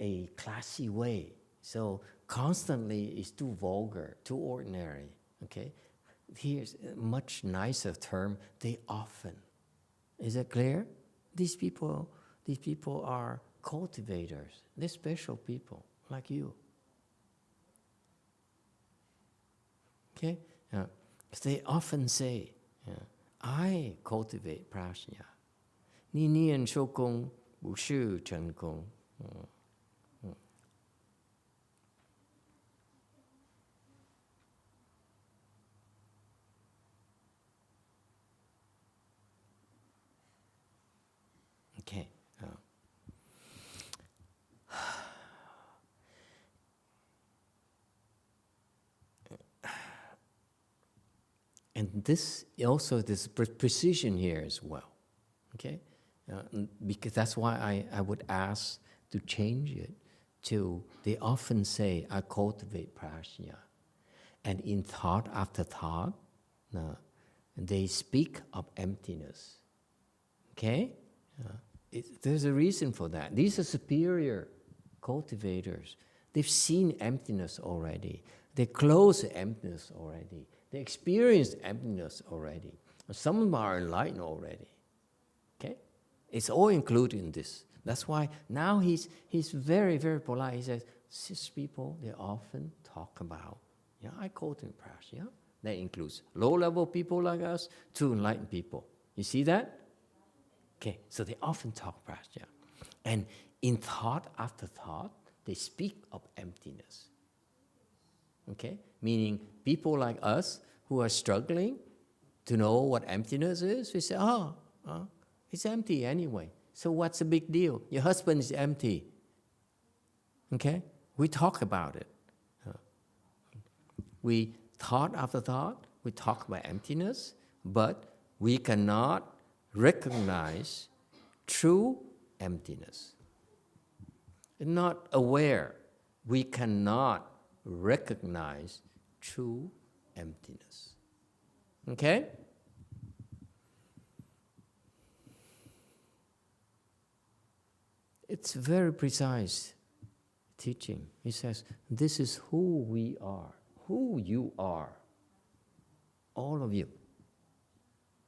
S1: a classy way. So constantly is too vulgar, too ordinary. Okay? Here's a much nicer term, they often. Is that clear? These people are cultivators. They're special people like you. Okay? They often say, I cultivate prajna. 你念修功不是成功。Okay. And this also, this precision here as well, okay? Because that's why I would ask to change it to, they often say, I cultivate prajna. And in thought after thought, they speak of emptiness, okay? There's a reason for that. These are superior cultivators. They've seen emptiness already. They close the emptiness already. They experienced emptiness already. Some of them are enlightened already. Okay? It's all included in this. That's why now he's very, very polite. He says, these people, they often talk about, I cultivate prajna. That includes low-level people like us to enlightened people. You see that? Okay, so they often talk prajna. And in thought after thought, they speak of emptiness. Okay? Meaning people like us who are struggling to know what emptiness is, we say, it's empty anyway. So what's the big deal? Your husband is empty. Okay? We talk about it. We thought after thought, we talk about emptiness, but we cannot recognize true emptiness. Not aware. We cannot recognize true emptiness. Okay? It's very precise teaching. He says, this is who we are, who you are, all of you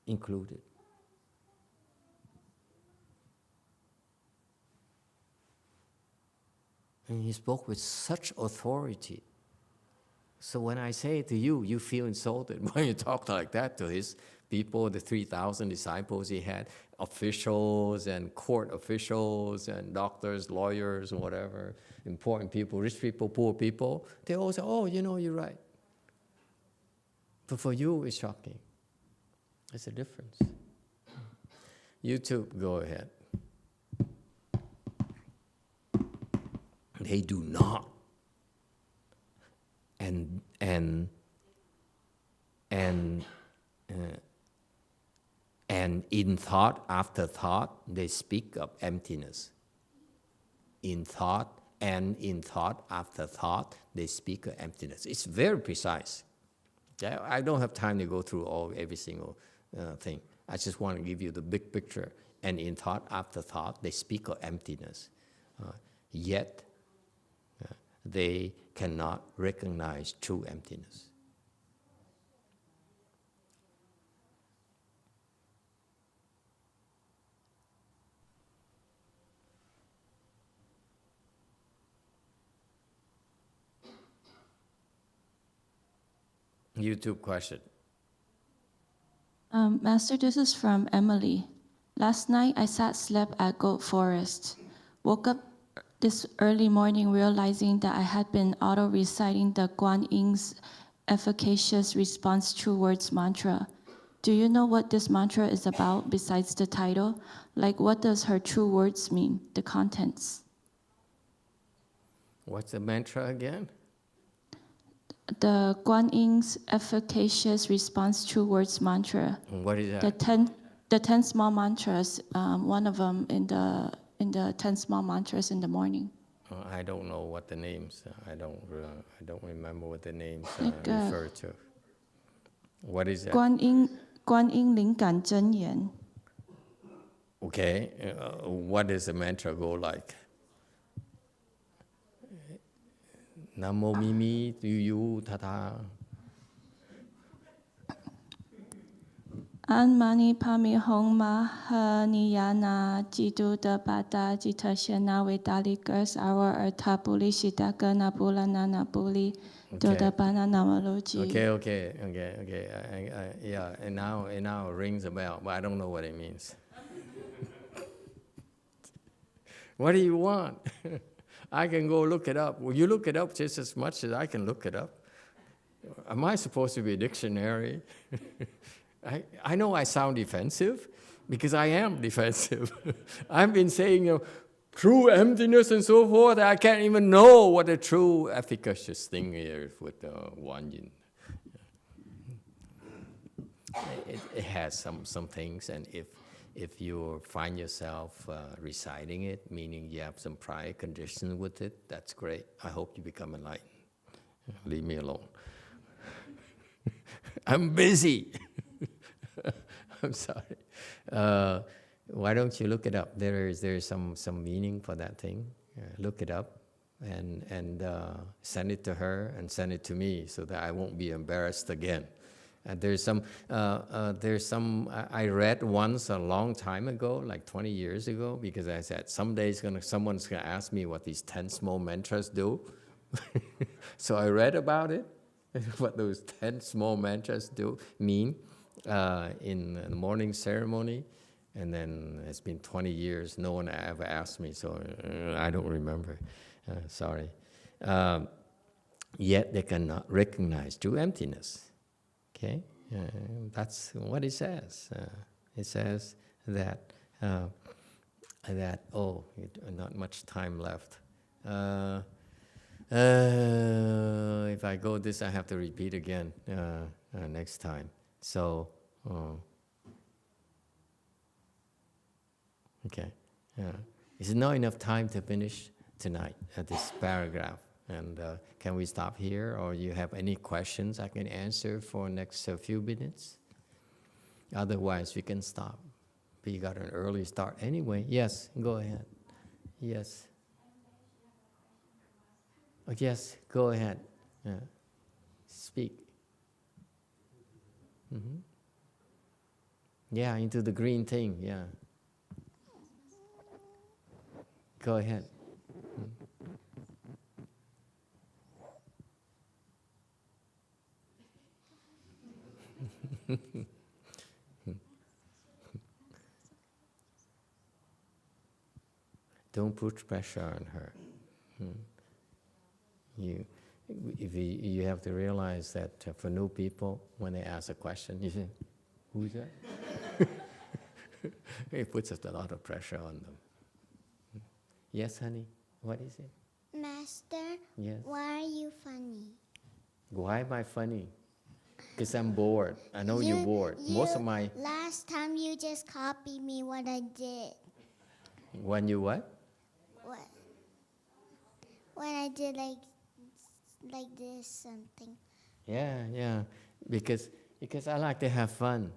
S1: included. And he spoke with such authority. So when I say it to you, you feel insulted when you talk like that to his people, the 3,000 disciples he had, officials and court officials and doctors, lawyers, whatever, important people, rich people, poor people. They all say, you're right. But for you, it's shocking. There's a difference. YouTube, go ahead. They do not. And in thought after thought, they speak of emptiness. In thought after thought, they speak of emptiness. It's very precise. I don't have time to go through every single thing. I just want to give you the big picture. And in thought after thought, they speak of emptiness. Yet, they cannot recognize true emptiness. YouTube question.
S4: Master, this is from Emily. Last night I slept at Goat Forest. Woke up this early morning realizing that I had been auto-reciting the Guan Ying's efficacious response true words mantra. Do you know what this mantra is about besides the title? Like, what does her true words mean, the contents?
S1: What's the mantra again?
S4: The Guan Ying's efficacious response true words mantra.
S1: And what is that?
S4: the 10 small mantras, one of them in the 10 small mantras in the morning.
S1: I don't know what the names. I don't remember what the names
S4: 那个
S1: refer to. What is that?
S4: 观音灵感真言
S1: Okay, what does the mantra go like? Namo mimi yu tata.
S4: 安玛尼帕米红玛哈尼亚那基督的巴达吉特谢那维达利格斯阿瓦尔塔布利西达格那布拉那那布利多的巴那那么罗吉。
S1: Okay. Yeah, and now it rings a bell, but I don't know what it means. What do you want? I can go look it up. Will you look it up just as much as I can look it up? Am I supposed to be a dictionary? I know I sound defensive because I am defensive. I've been saying, true emptiness and so forth. I can't even know what a true efficacious thing is with Wan Yin. It has some things, and if you find yourself reciting it, meaning you have some prior conditions with it, that's great. I hope you become enlightened. Leave me alone. I'm busy. I'm sorry. Why don't you look it up? There is some meaning for that thing. Look it up and send it to her and send it to me so that I won't be embarrassed again. There's some I read once a long time ago, like 20 years ago, because I said someday someone's gonna ask me what these 10 small mantras do. So I read about it, what those 10 small mantras mean in the morning ceremony, and then it's been 20 years. No one ever asked me, so I don't remember. Sorry. Yet they cannot recognize true emptiness. Okay, that's what it says. It says that not much time left. If I go this, I have to repeat again next time. So, okay, it's not enough time to finish tonight at this paragraph. And can we stop here, or you have any questions I can answer for next few minutes? Otherwise, we can stop. We got an early start anyway. Yes, go ahead. Yes. Oh, yes, go ahead. Speak. Mm-hmm. Yeah, into the green thing, yeah. Go ahead. Don't put pressure on her. You have to realize that for new people, when they ask a question, you say, "Who's that?" It puts a lot of pressure on them. Yes, honey. What is it?
S10: Master,
S1: yes.
S10: Why are you funny?
S1: Why am I funny? Because I'm bored. I know you're bored. Most of my...
S10: Last time you just copied me what I did.
S1: When you what?
S10: What? When I did like this something.
S1: Yeah. Because I like to have fun.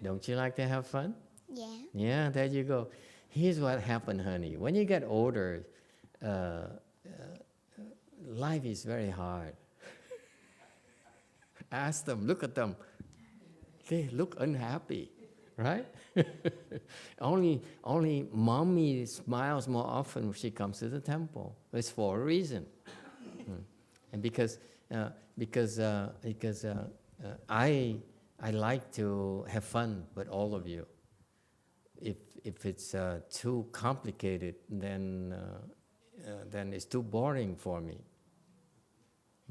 S1: Don't you like to have fun?
S10: Yeah.
S1: Yeah, there you go. Here's what happened, honey. When you get older, life is very hard. Ask them, look at them. They look unhappy, right? Only mommy smiles more often when she comes to the temple. It's for a reason. And because I like to have fun with all of you. If it's too complicated, then it's too boring for me.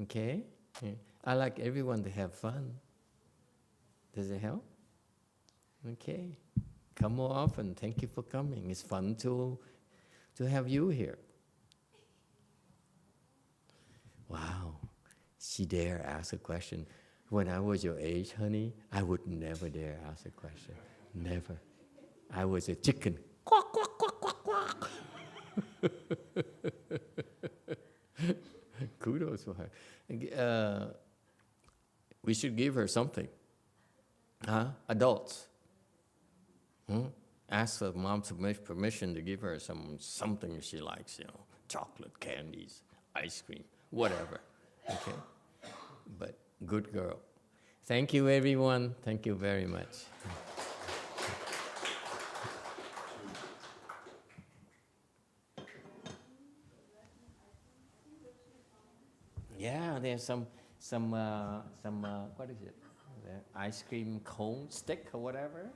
S1: Okay? Yeah. I like everyone to have fun. Does it help? Okay. Come more often. Thank you for coming. It's fun to have you here. Wow. She dare ask a question. When I was your age, honey, I would never dare ask a question. Never. I was a chicken. Quack, quack, quack, quack, quack. Kudos for her. We should give her something. Huh? Adults. Ask her mom's permission to give her something she likes, chocolate, candies, ice cream, whatever. Okay? But good girl. Thank you, everyone. Thank you very much. Yeah, there's some what is it? The ice cream cone stick or whatever.